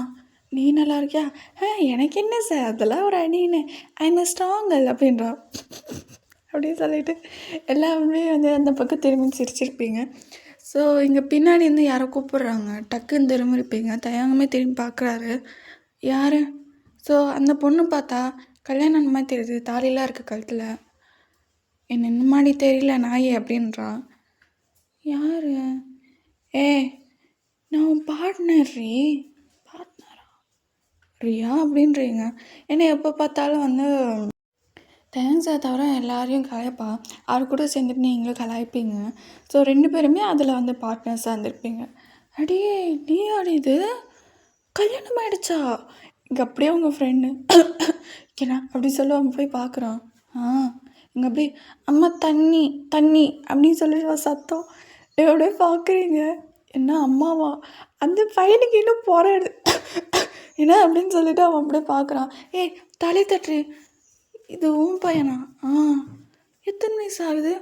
நீ நல்லா இருக்கியா. எனக்கு என்ன சார் அதெல்லாம் ஒரு அணின்னு, ஐ எம் ஸ்ட்ராங்கல் அப்படின்றா. அப்படின்னு சொல்லிட்டு எல்லாமே வந்து அந்த பக்கம் திரும்பி சிரிச்சிருப்பீங்க. ஸோ இங்கே பின்னாடி இருந்து யாரோ கூப்பிட்றாங்க. டக்குன்னு திரும்பிருப்பீங்க. தயங்கமே திரும்பி பார்க்குறாரு. யார். ஸோ அந்த பொண்ணு பார்த்தா கல்யாணம் அந்த மாதிரி தெரியுது, தாலிலாம் இருக்குது கழுத்தில். என்ன மாதிரி தெரியல நாயே அப்படின்றா. யார். நான் உன் பார்ட்னர் பார்ட்னரா ரியா அப்படின்றீங்க. ஏன்னா எப்போ பார்த்தாலும் வந்து தேங்க்ஸை தவிர எல்லாரையும் கலாய்ப்பா. அவர் கூட சேர்ந்துட்டு நீங்களும் கலாய்ப்பீங்க. ஸோ 2 பேருமே அதில் வந்து பார்ட்னர்ஸாக இருந்திருப்பீங்க. அடியே நீ இது கல்யாணம் ஆகிடுச்சா. இங்கே அப்படியே உங்கள் ஃப்ரெண்டு ஏன்னா அப்படி சொல்ல அவன் போய் பார்க்குறான். இங்கே அப்படியே அம்மா தண்ணி தண்ணி அப்படின்னு சொல்லிட்டு சத்தம். அப்படியே பார்க்குறீங்க. என்ன அம்மாவா, அந்த பையனுக்கு இன்னும் போராடு என்ன அப்படின்னு சொல்லிட்டு அவன் அப்படியே பார்க்குறான். தலை தட்டு, இது உன் பையனா. எத்தனை வயசு ஆகுது.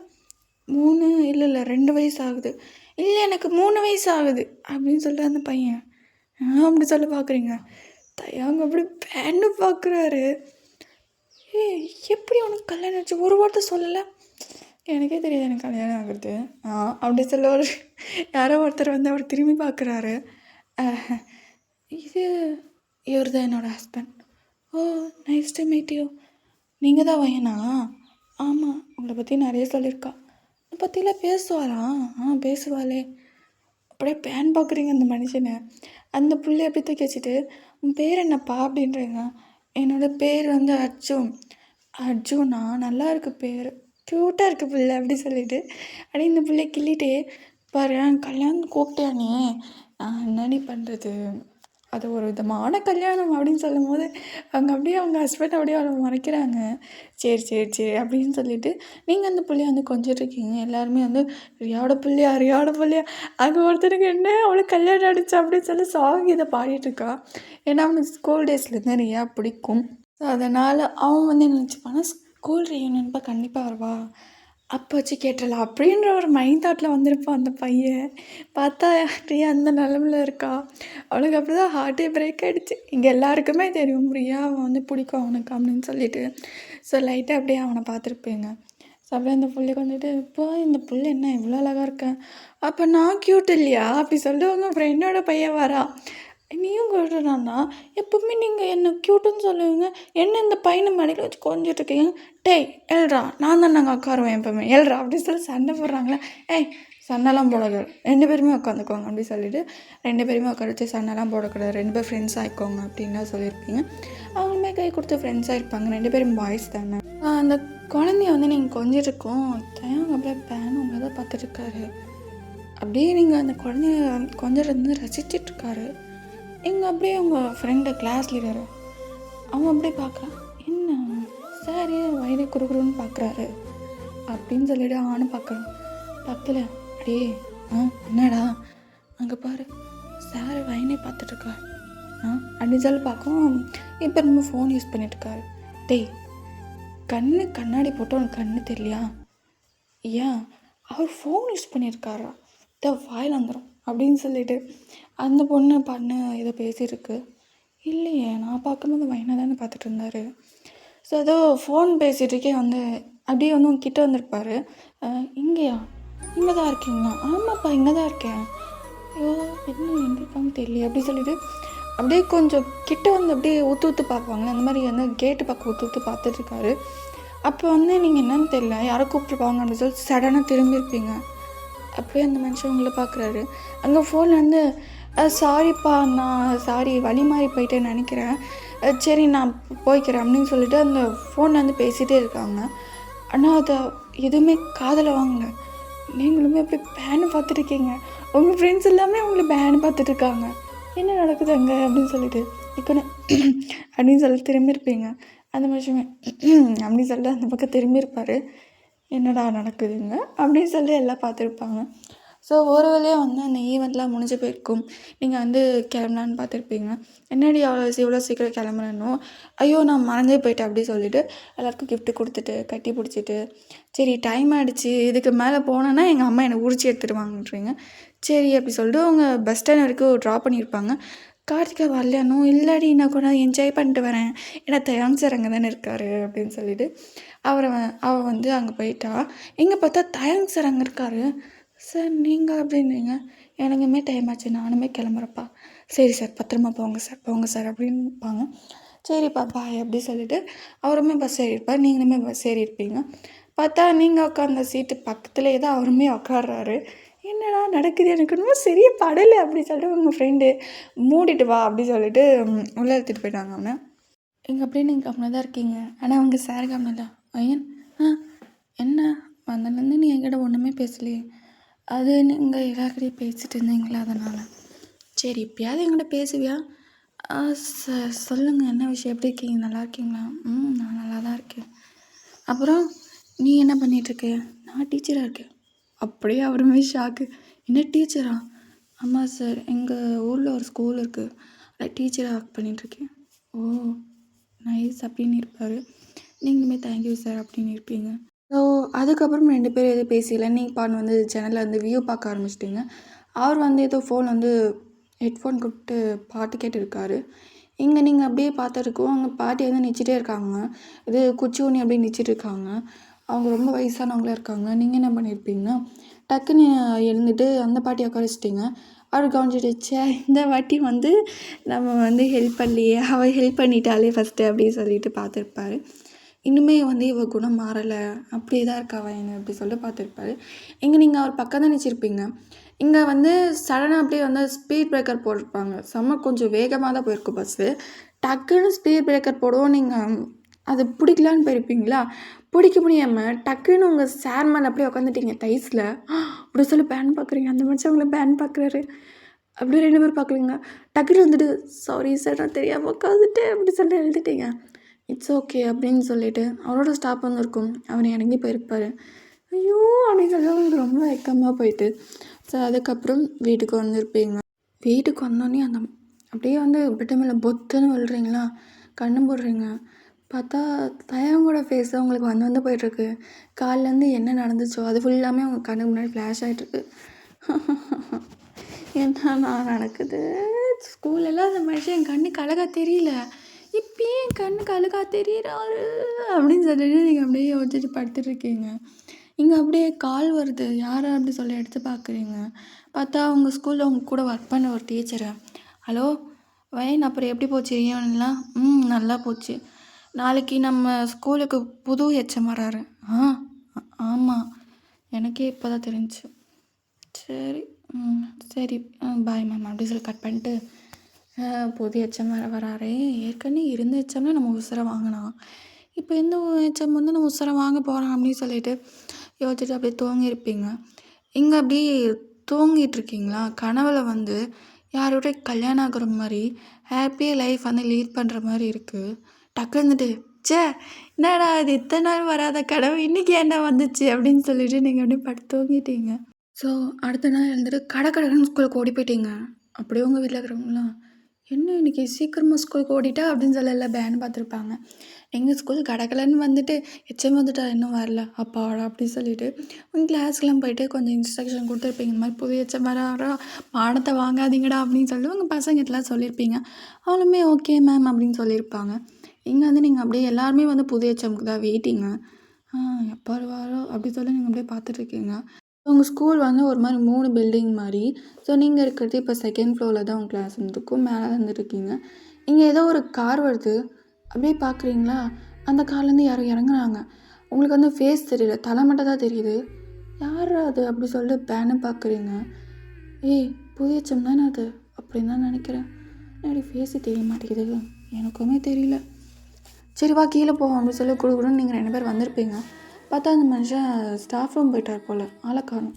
3 இல்லை 2 வயசு ஆகுது. இல்லை எனக்கு 3 வயசு ஆகுது அப்படின்னு சொல்லிட்டு அந்த பையன் அப்படி சொல்ல பார்க்குறீங்க. தயாங்க அப்படி பேன்னு பார்க்குறாரு. ஏய் எப்படி உனக்கு கல்யாணம் ஆச்சு ஒரு வார்த்தை சொல்லலை? எனக்கே தெரியாது எனக்கு கல்யாணம் ஆகுறது. அப்படி சொல்ல ஒரு யாரோ ஒருத்தர் வந்து அவர் திரும்பி பார்க்குறாரு. இது இவர் தான் என்னோடய husband. O nice to meet you. நீங்கள் தான் பையனா? ஆமாம், உங்களை பற்றி நிறைய சொல்லியிருக்கா. உங்களை பற்றிலாம் பேசுவாரா? பேசுவாளே. அப்படியே பேன் பார்க்குறீங்க அந்த மனுஷனை. அந்த புள்ளைய அப்படி தூக்கி வச்சுட்டு உன் பேர் என்னப்பா அப்படின்றீங்க. என்னோடய பேர் வந்து அர்ஜுன். அர்ஜுனா நல்லா இருக்குது பேர், க்யூட்டாக இருக்குது பிள்ளை அப்படி சொல்லிட்டு அப்படியே இந்த பிள்ளை கிள்ளிட்டே பாரு கல்யாணம் கூப்பிட்டியா நீ? என்னடி பண்ணுறது, அது ஒரு விதமான கல்யாணம் அப்படின்னு சொல்லும் போது அப்படியே அவங்க ஹஸ்பண்ட் அப்படியே அவளை மறைக்கிறாங்க. சரி சரி சரி அப்படின்னு சொல்லிட்டு நீங்கள் அந்த பிள்ளைய வந்து கொஞ்சிட்ருக்கீங்க. எல்லாருமே வந்து ரியாவோட பிள்ளையா அங்கே ஒருத்தருக்கு என்ன அவளுக்கு கல்யாணம் ஆகிடுச்சு அப்படின்னு சொல்லி சாங் இதை பாடிட்டுருக்கா. ஏன்னா அவனுக்கு ஸ்கூல் டேஸ்லேருந்து ரியா பிடிக்கும். ஸோ அதனால் அவன் வந்து என்ன நினச்சிப்பானா ஸ்கூல் ரீயூனியன்ப்பா கண்டிப்பாக வருவா, அப்போ வச்சு கேட்டுடலாம் அப்படின்ற ஒரு மைண்ட் தாட்டில் வந்திருப்பான் அந்த பையன். பார்த்தா ரியா அந்த நிலமையில இருக்கா. அவளுக்கு அப்படி தான் ஹார்ட்டே பிரேக் ஆகிடுச்சு. இங்கே எல்லாருக்குமே தெரியும் ரியா அவன் வந்து பிடிக்கும் அவனுக்கு அப்படின்னு சொல்லிட்டு. ஸோ லைட்டாக அப்படியே அவனை பார்த்துருப்பேங்க. ஸோ அப்படியே அந்த பிள்ளைக்கு வந்துட்டு இப்போ இந்த பிள்ளை என்ன இவ்வளோ அழகாக இருக்கேன், அப்போ நான் க்யூட் இல்லையா அப்படி சொல்லிட்டு அவங்க ஃப்ரெண்டோட பையன் வரா. நீயும் க்யூட்டுதானா? எப்பவுமே நீங்கள் என்ன க்யூட்டுன்னு சொல்லுவீங்க, என்ன இந்த பையனை மடியில் வச்சு கொஞ்சிட்ருக்கீங்க. டேய் எழுறா, நான் தான் நாங்கள் உட்காருவேன் எப்போவுமே எழுறா அப்படின்னு சொல்லி சண்டை போடுறாங்களே. ஏய் சண்டைலாம் போடக்கூடாது, 2 பேருமே உட்காந்துக்கோங்க அப்படி சொல்லிவிட்டு 2 பேருமே உட்கார வச்சு சண்டைலாம் போடக்கூடாது, 2 பேர் ஃப்ரெண்ட்ஸ் ஆகிக்கோங்க அப்படின்லாம் சொல்லியிருப்பீங்க. அவங்களுமே கை கொடுத்து ஃப்ரெண்ட்ஸாக இருப்பாங்க, 2 பேரும் பாய்ஸ் தானே. அந்த குழந்தைய வந்து நீங்கள் கொஞ்சிட்ருக்கோம் தயாங்க அப்படியே பேன் உங்களை தான் பார்த்துட்ருக்காரு. அப்படியே நீங்கள் அந்த குழந்தைய கொஞ்சம் வந்து ரசிச்சிட்ருக்காரு. எங்கள் அப்படியே உங்கள் ஃப்ரெண்டு கிளாஸ் லீடரு அவன் அப்படியே பார்க்குறான். என்ன சார் வயதை குறுகுறுன்னு பார்க்குறாரு அப்படின்னு சொல்லிவிட்டு ஆணும் பார்க்குறான். பக்கத்தில் அப்படியே என்னடா அங்கே பாரு சார் வயனே பார்த்துட்ருக்காரு அப்படின்னு சொல்லி பார்க்கும். இப்போ நம்ம ஃபோன் யூஸ் பண்ணிட்டுருக்காரு. டேய் கண்ணாடி போட்டு உனக்கு கண்ணு தெரியலையா? ஏன் அவர் ஃபோன் யூஸ் பண்ணியிருக்காரா, வாயில் வந்துடும் அப்படின்னு சொல்லிட்டு அந்த பொண்ணு பண்ண இதை பேசியிருக்கு. இல்லையே நான் பார்க்கும்போது வயனை தானே பார்த்துட்டு இருந்தார். ஸோ ஏதோ ஃபோன் பேசிகிட்ருக்கே வந்து அப்படியே வந்து உங்ககிட்ட வந்திருப்பார். இங்கேயா, இங்கே தான் இருக்கீங்களா? ஆமாப்பா இங்கே தான் இருக்கேன். ஐயோ என்ன எங்கே இருக்கான்னு தெரியல அப்படி சொல்லிட்டு அப்படியே கொஞ்சம் கிட்ட வந்து அப்படியே ஊற்று பார்ப்பாங்களே அந்த மாதிரி வந்து கேட்டு பக்கம் ஊற்று பார்த்துட்ருக்காரு. அப்போ வந்து நீங்கள் என்னன்னு தெரியல யாரை கூப்பிட்ருப்பாங்க அப்படின்னு சொல்லி சடனாக திரும்பியிருப்பீங்க. அப்படியே அந்த மனுஷன் உங்களை பார்க்குறாரு. அங்கே ஃபோனில் வந்து சாரிப்பா சாரி வழி மாறி போயிட்டேன்னு நினைக்கிறேன், சரி நான் போய்க்கிறேன் அப்படின்னு சொல்லிட்டு அந்த ஃபோனில் வந்து பேசிகிட்டே இருக்காங்க. ஆனால் அதை எதுவுமே காதில் வாங்கலை. நீங்களுமே அப்படி பேனு பார்த்துட்ருக்கீங்க, உங்கள் ஃப்ரெண்ட்ஸ் எல்லாமே உங்களை பேனு பார்த்துட்ருக்காங்க. என்ன நடக்குது அங்கே அப்படின்னு சொல்லிட்டு இக்கணும் அப்படின்னு சொல்லி திரும்பியிருப்பீங்க. அந்த மனுஷமே அப்படின்னு சொல்லிட்டு அந்த பக்கம் திரும்பியிருப்பார். என்னடா நடக்குதுங்க அப்படின்னு சொல்லி எல்லாம் பார்த்துருப்பாங்க. ஸோ ஒரு வழியாக வந்து அந்த ஈவெண்ட்லாம் முடிஞ்சு போயிருக்கும். நீங்கள் வந்து கிளம்பலான்னு பார்த்துருப்பீங்க. என்னடி இவ்வளோ சீக்கிரம் கிளம்புறணும், ஐயோ நான் மறந்தே போயிட்டேன் அப்படி சொல்லிவிட்டு எல்லாருக்கும் கிஃப்ட்டு கொடுத்துட்டு கட்டி பிடிச்சிட்டு சரி டைம் ஆகிடுச்சு, இதுக்கு மேலே போனேன்னா எங்கள் அம்மா என்னை உரிச்சி எடுத்துடுவாங்கன்றீங்க. சரி அப்படி சொல்லிட்டு அவங்க பஸ் ஸ்டாண்ட் வரைக்கும் ட்ராப் பண்ணியிருப்பாங்க. கார்த்திகா வரலையானோ, இல்லாடி நான் கூட என்ஜாய் பண்ணிட்டு வரேன், ஏன்னா தயாங் சார் அங்கே தானே இருக்கார் அப்படின்னு சொல்லிவிட்டு அவள் வந்து அங்கே போயிட்டா. இங்கே பார்த்தா தயாங் சார் அங்கே இருக்கார். சார் நீங்கள் அப்படின்னீங்க, எனக்குமே டைம் ஆச்சு நானுமே கிளம்புறப்பா. சரி சார் பத்திரமா போங்க சார் அப்படின்பாங்க. சரிப்பா பாய் அப்படி சொல்லிவிட்டு அவருமே பஸ் ஏறியிருப்பார், நீங்களுமே பஸ் ஏறியிருப்பீங்க. பார்த்தா நீங்கள் உட்காந்த சீட்டு பக்கத்துலேயே தான் அவருமே உட்காடுறாரு. என்னடா நடக்குது எனக்கு இன்னும் சரியாக படலை அப்படி சொல்லிட்டு உங்கள் ஃப்ரெண்டு மூடிட்டு வா அப்படி சொல்லிட்டு உள்ளே எடுத்துகிட்டு போயிட்டாங்க அவனை. எங்கே அப்படியே நீங்கள் கம்மியாக தான் இருக்கீங்க, ஆனால் அவங்க சார் கம்மியாக ஐயன் என்ன வந்ததுலேருந்து நீ என்கிட்ட ஒன்றுமே பேசலையே, அது நீங்கள் எல்லாருக்கிட்டையும் பேசிகிட்டு இருந்தீங்களா அதனால். சரி இப்போயாவது என்கிட்ட பேசுவியா? சொல்லுங்கள் என்ன விஷயம், எப்படி இருக்கீங்க, நல்லா இருக்கீங்களா? நான் நல்லா தான் இருக்கேன். அப்புறம் நீ என்ன பண்ணிகிட்ருக்க? நான் டீச்சராக இருக்கேன். அப்படியே அவருமே ஷாக்கு. என்ன டீச்சரா? ஆமாம் சார், எங்கள் ஊரில் ஒரு ஸ்கூல் இருக்குது, அதில் டீச்சராக ஒர்க் பண்ணிகிட்ருக்கேன். ஓ நைஸ் அப்படின்னு இருப்பார். நீங்களுமே தேங்க்யூ சார் அப்படின்னு இருப்பீங்க. ஸோ அதுக்கப்புறம் 2 பேரும் எதுவும் பேசிக்கல. நீங்கள் பாட்டு வந்து ஜன்னலில் வந்து வியூ பார்க்க ஆரம்பிச்சிட்டிங்க. அவர் வந்து ஏதோ ஃபோன் வந்து ஹெட்ஃபோன் கூப்பிட்டு பாட்டு கேட்டுருக்காரு. இங்கே நீங்கள் அப்படியே பார்த்துருக்கோம். அங்கே பாட்டி வந்து நிச்சிட்டே இருக்காங்க. இது குச்சி ஊனி அப்படியே நிச்சிட்டு இருக்காங்க. அவங்க ரொம்ப வயசானவங்களா இருக்காங்க. நீங்கள் என்ன பண்ணியிருப்பீங்கன்னா டக்குன்னு எழுந்துட்டு அந்த பாட்டியை உட்கார வச்சிட்டிங்க. அவர் கவனிச்சிட்டு ச்சே இந்த வாட்டி வந்து நம்ம வந்து ஹெல்ப் பண்ணலையே, அவள் ஹெல்ப் பண்ணிட்டாலே ஃபஸ்ட்டு அப்படின்னு சொல்லிட்டு பார்த்துருப்பாரு. இன்னுமே வந்து இவ குணம் மாறலை, அப்படியே தான் இருக்கா அவன் அப்படி சொல்லிட்டு பார்த்துருப்பாரு. இங்கே நீங்கள் அவர் பக்கம் தான் நினச்சிருப்பீங்க. இங்கே வந்து சடனாக அப்படியே வந்து ஸ்பீட் பிரேக்கர் போட்டிருப்பாங்க. செம்ம கொஞ்சம் வேகமாக தான் போயிருக்கும் பஸ்ஸு. டக்குன்னு ஸ்பீட் பிரேக்கர் போடுவோம். நீங்கள் அது பிடிக்கலான்னு போயிருப்பீங்களா, பிடிக்க முடியாமல் டக்குன்னு உங்கள் சேர் மேலே அப்படியே உட்காந்துட்டீங்க டைஸில். அப்படி சொல்லி பேன் பார்க்குறீங்க. அந்த மனுஷன் உங்களை பேன் பார்க்குறாரு. அப்படியே 2 பேர் பார்க்குறீங்க. டக்குன்னு வந்துட்டு சாரி சார் நான் தெரியாமல் உட்காந்துட்டேன் அப்படி சொல்லி எழுதிட்டீங்க. இட்ஸ் ஓகே அப்படின்னு சொல்லிட்டு அவரோட ஸ்டாப் வந்து இருக்கும். அவர் இறங்கி போயிருப்பார். ஐயோ அப்படின்னு சொல்லி அவங்களுக்கு ரொம்ப வெக்கமாக போயிட்டு ஸோ அதுக்கப்புறம் வீட்டுக்கு வந்திருப்பீங்க. வீட்டுக்கு வந்தோடனே அந்த அப்படியே வந்து பெட்டு மேலே பொத்துன்னு விழுறீங்களா, கண்ணு போடுறீங்க. பார்த்தா தயவங்களோட ஃபேஸ் தான் உங்களுக்கு வந்து போயிட்டுருக்கு. காலிலேருந்து என்ன நடந்துச்சோ அது ஃபுல்லாமே உங்கள் கண்ணுக்கு முன்னாடி ஃப்ளாஷ் ஆகிட்டுருக்கு. என்னன்னா நடக்குது, ஸ்கூலெல்லாம் அந்த மனுஷன் என் கண்ணுக்கு அழகாக தெரியல, இப்பயே என் கண்ணுக்கு அழகாக தெரியுறாரு அப்படின்னு சொல்லிட்டு நீங்கள் அப்படியே யோசிச்சுட்டு படுத்துட்ருக்கீங்க. இங்கே அப்படியே கால் வருது. யார் அப்படி சொல்லி எடுத்து பார்க்குறீங்க. பார்த்தா உங்கள் ஸ்கூலில் உங்கள் கூட ஒர்க் பண்ண ஒரு டீச்சரை. ஹலோ வயன், அப்புறம் எப்படி போச்சு ஈவன்லாம்? நல்லா போச்சு. நாளைக்கு நம்ம ஸ்கூலுக்கு புது ஹெச்எம் வராரு. ஆமாம், எனக்கே இப்போ தான் தெரிஞ்சிச்சு. சரி சரி பாய் மேம் அப்படி சொல்லி கட் பண்ணிட்டு புது ஹெச்எம் வராரே, ஏற்கனவே இருந்த ஹெச்எம்னா நம்ம உசுரை வாங்கினான், இப்போ எந்த ஹெச்எம் வந்து நம்ம உசுரை வாங்க போகிறோம் அப்படின்னு சொல்லிட்டு யோசிச்சுட்டு அப்படியே தூங்கியிருப்பீங்க. இங்கே அப்படியே தூங்கிட்டுருக்கீங்களா, கனவுல வந்து யாரோட கல்யாணம் ஆகுற மாதிரி ஹாப்பியாக லைஃப் வந்து லீட் பண்ணுற மாதிரி இருக்குது. டக்கு இருந்துட்டு ச்சே என்னடா இது இத்தனை நாள் வராத கனவு இன்றைக்கி என்ன வந்துச்சு அப்படின்னு சொல்லிட்டு நீங்கள் அப்படியே படுத்து தூங்கிட்டீங்க. ஸோ அடுத்த நாள் எழுந்துட்டு கடற்கடன்னு ஸ்கூலுக்கு ஓடி போயிட்டீங்க. அப்படியே உங்கள் வீட்டில் இருக்கிறவங்களாம் என்ன இன்றைக்கி சீக்கிரமாக ஸ்கூலுக்கு ஓடிட்டா அப்படின்னு சொல்லி எல்லாம் பேன் பார்த்துருப்பாங்க. எங்கள் ஸ்கூல் கடற்கடன்னு வந்துட்டு ஹெச்எம் வந்துட்டா இன்னும் வரல அப்பாடா அப்படி சொல்லிட்டு உங்கள் கிளாஸ்க்கெலாம் போயிட்டு கொஞ்சம் இன்ஸ்ட்ரக்ஷன் கொடுத்துருப்பீங்க. இந்த மாதிரி புது ஹெச்எம் வரா பாடத்தை வாங்காதீங்கடா அப்படின்னு சொல்லி உங்கள் பசங்கிட்டலாம் சொல்லியிருப்பீங்க. அவளுமே ஓகே மேம் அப்படின்னு சொல்லியிருப்பாங்க. இங்கே வந்து நீங்கள் அப்படியே எல்லாருமே வந்து புது ஹெச்எம்க்கு தான் வெயிட்டிங்க. எப்போ வருவாரோ அப்படி சொல்லி நீங்கள் அப்படியே பார்த்துட்ருக்கீங்க. உங்கள் ஸ்கூல் வந்து ஒரு மாதிரி 3 பில்டிங் மாதிரி. ஸோ நீங்கள் இருக்கிறது இப்போ 2nd ஃப்ளோரில் தான் உங்கள் கிளாஸ் வந்துருக்கும். மேலே வந்துட்டுருக்கீங்க. இங்கே ஏதோ ஒரு கார் வருது. அப்படியே பார்க்குறீங்களா, அந்த கார்லேருந்து யாரும் இறங்குறாங்க. உங்களுக்கு வந்து ஃபேஸ் தெரியல, தலை மட்டும் தான் தெரியுது. யார் அது அப்படி சொல்லிட்டு பேனை பார்க்குறீங்க. ஏய் புதிய ஹெச்எம் தானே அது அப்படின்னு தான் நினைக்கிறேன். என்னடி ஃபேஸு தெரிய மாட்டேங்குது, எனக்குமே தெரியல. சரி வா கீழே போவோம் அப்படி சொல்லி கொடுக்கணும்னு நீங்கள் 2 பேர் வந்திருப்பீங்க. பார்த்தா அந்த மனுஷன் ஸ்டாஃப் ரூம் போயிட்டார் போல், ஆளை காணும்.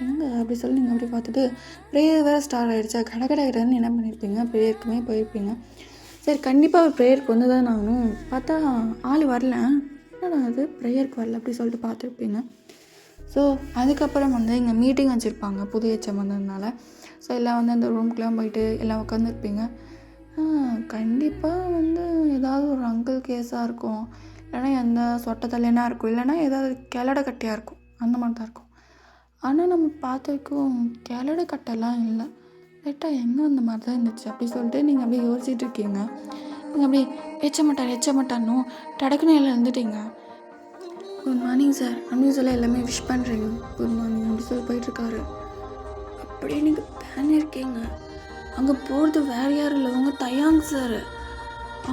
எங்கே அப்படி சொல்லி நீங்கள் அப்படி பார்த்துட்டு ப்ரேயர் வேறு ஸ்டார்ட் ஆகிடுச்சா, கடற்கடைன்னு என்ன பண்ணியிருப்பீங்க, ப்ரேயருக்குமே போயிருப்பீங்க. சரி கண்டிப்பாக ஒரு ப்ரேயருக்கு வந்து தான் ஆகணும். பார்த்தா ஆள் வரல, என்னடா அது ப்ரேயருக்கு வரல அப்படி சொல்லிட்டு பார்த்துருப்பீங்க. ஸோ அதுக்கப்புறம் வந்து இங்கே மீட்டிங் வச்சுருப்பாங்க புது ஹெச்எம் வந்ததுனால. ஸோ எல்லாம் வந்து அந்த ரூம்க்குலாம் போயிட்டு எல்லாம் உட்காந்துருப்பீங்க. கண்டிப்பாக வந்து ஏதாவது ஒரு அங்கிள் கேஸாக இருக்கும், இல்லைனா எந்த சொட்ட தலையனாக இருக்கும், இல்லைனா ஏதாவது கிளட கட்டையாக இருக்கும், அந்த மாதிரி தான் இருக்கும். ஆனால் நம்ம பார்த்த வரைக்கும் கிளட கட்டைலாம் இல்லை, லைட்டாக எங்கே அந்த மாதிரி தான் இருந்துச்சு அப்படி சொல்லிட்டு நீங்கள் அப்படியே யோசிச்சுட்டு இருக்கீங்க. நீங்கள் அப்படியே எச்ச மாட்டானோ டடக்குன்னு எல்லாம் இருந்துட்டீங்க. குட் மார்னிங் சார் அப்படின்னு சொல்லி எல்லாமே விஷ் பண்ணுறீங்க. குட் மார்னிங் அப்படி சொல்லி போயிட்டுருக்காரு. அப்படியே நீங்கள் பேன் இருக்கீங்க. அங்கே போகிறது வேறு யாரும் இல்லை, உங்கள் தயாங் சார்.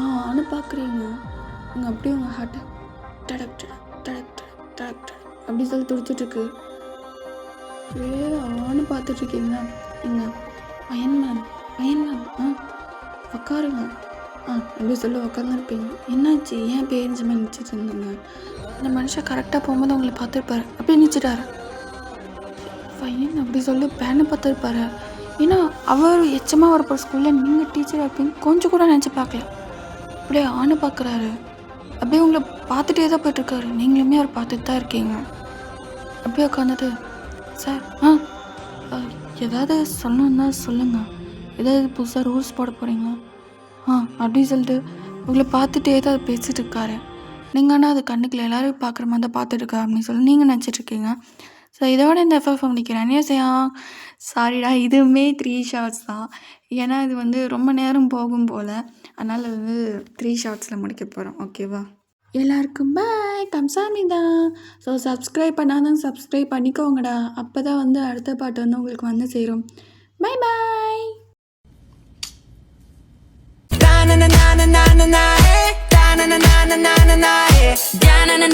ஆன்னு பார்க்குறீங்க. அங்கே அப்படியே உங்கள் ஹார்ட்டை டடக் டடக் டடக் டடக் டடக் டடக் அப்படி சொல்லி துடிச்சிட்ருக்கு. ஆன்னு பார்த்துட்ருக்கீங்க. எங்க பையன் மேம் உட்காருங்க அப்படி சொல்லி உட்காந்துருப்பீங்க. என்னாச்சு, ஏன் பேரண்ட்ஸுமே நினச்சிட்டு இருந்தீங்க. அந்த மனுஷன் கரெக்டாக போகும்போது உங்களை பார்த்துருப்பாரு, அப்படியே நினச்சிட்டாரு. பையன் அப்படி சொல்லி பேனை பார்த்துருப்பாரு. ஏன்னா அவர் எச்சமாக வரப்போ ஸ்கூலில் நீங்கள் டீச்சராக இருப்பீங்க கொஞ்சம் கூட நினச்சி பார்க்கல. அப்படியே ஆணை பார்க்குறாரு. அப்படியே உங்களை பார்த்துட்டே தான் போய்ட்டுருக்காரு. நீங்களுமே அவர் பார்த்துட்டு தான் இருக்கீங்க. அப்படியே உட்காந்துட்டு சார் ஏதாவது சொல்லணுன்னா சொல்லுங்கள், ஏதாவது புதுசாக ரூல்ஸ் போட போகிறீங்களா அப்படின்னு சொல்லிட்டு உங்களை பார்த்துட்டே தான் பேசிகிட்டு இருக்காரு. நீங்கள் ஆனால் அது கண்ணுக்குள்ள எல்லோரும் பார்க்குற மாதிரி தான் பார்த்துட்ருக்கா அப்படின்னு சொல்லி நீங்கள் நினச்சிட்ருக்கீங்க. ஸோ இதோட இந்த எஃப்எஃப் முடிக்கிறேன். என்ன சாரிடா, இதுவுமே 3 ஷார்ட்ஸ் தான். ஏன்னா இது வந்து ரொம்ப நேரம் போகும் போல், அதனால் வந்து 3 ஷார்ட்ஸில் முடிக்க போகிறோம். ஓகேவா? எல்லாருக்கும் பாய், கம்சாமிதா. ஸோ சப்ஸ்கிரைப் பண்ணாதான் சப்ஸ்கிரைப் பண்ணிக்கோங்கடா. அப்போ தான் வந்து அடுத்த பாட்டு வந்து உங்களுக்கு வந்து சேரும். பாய் பாய். na na na na na na na na na na na na na na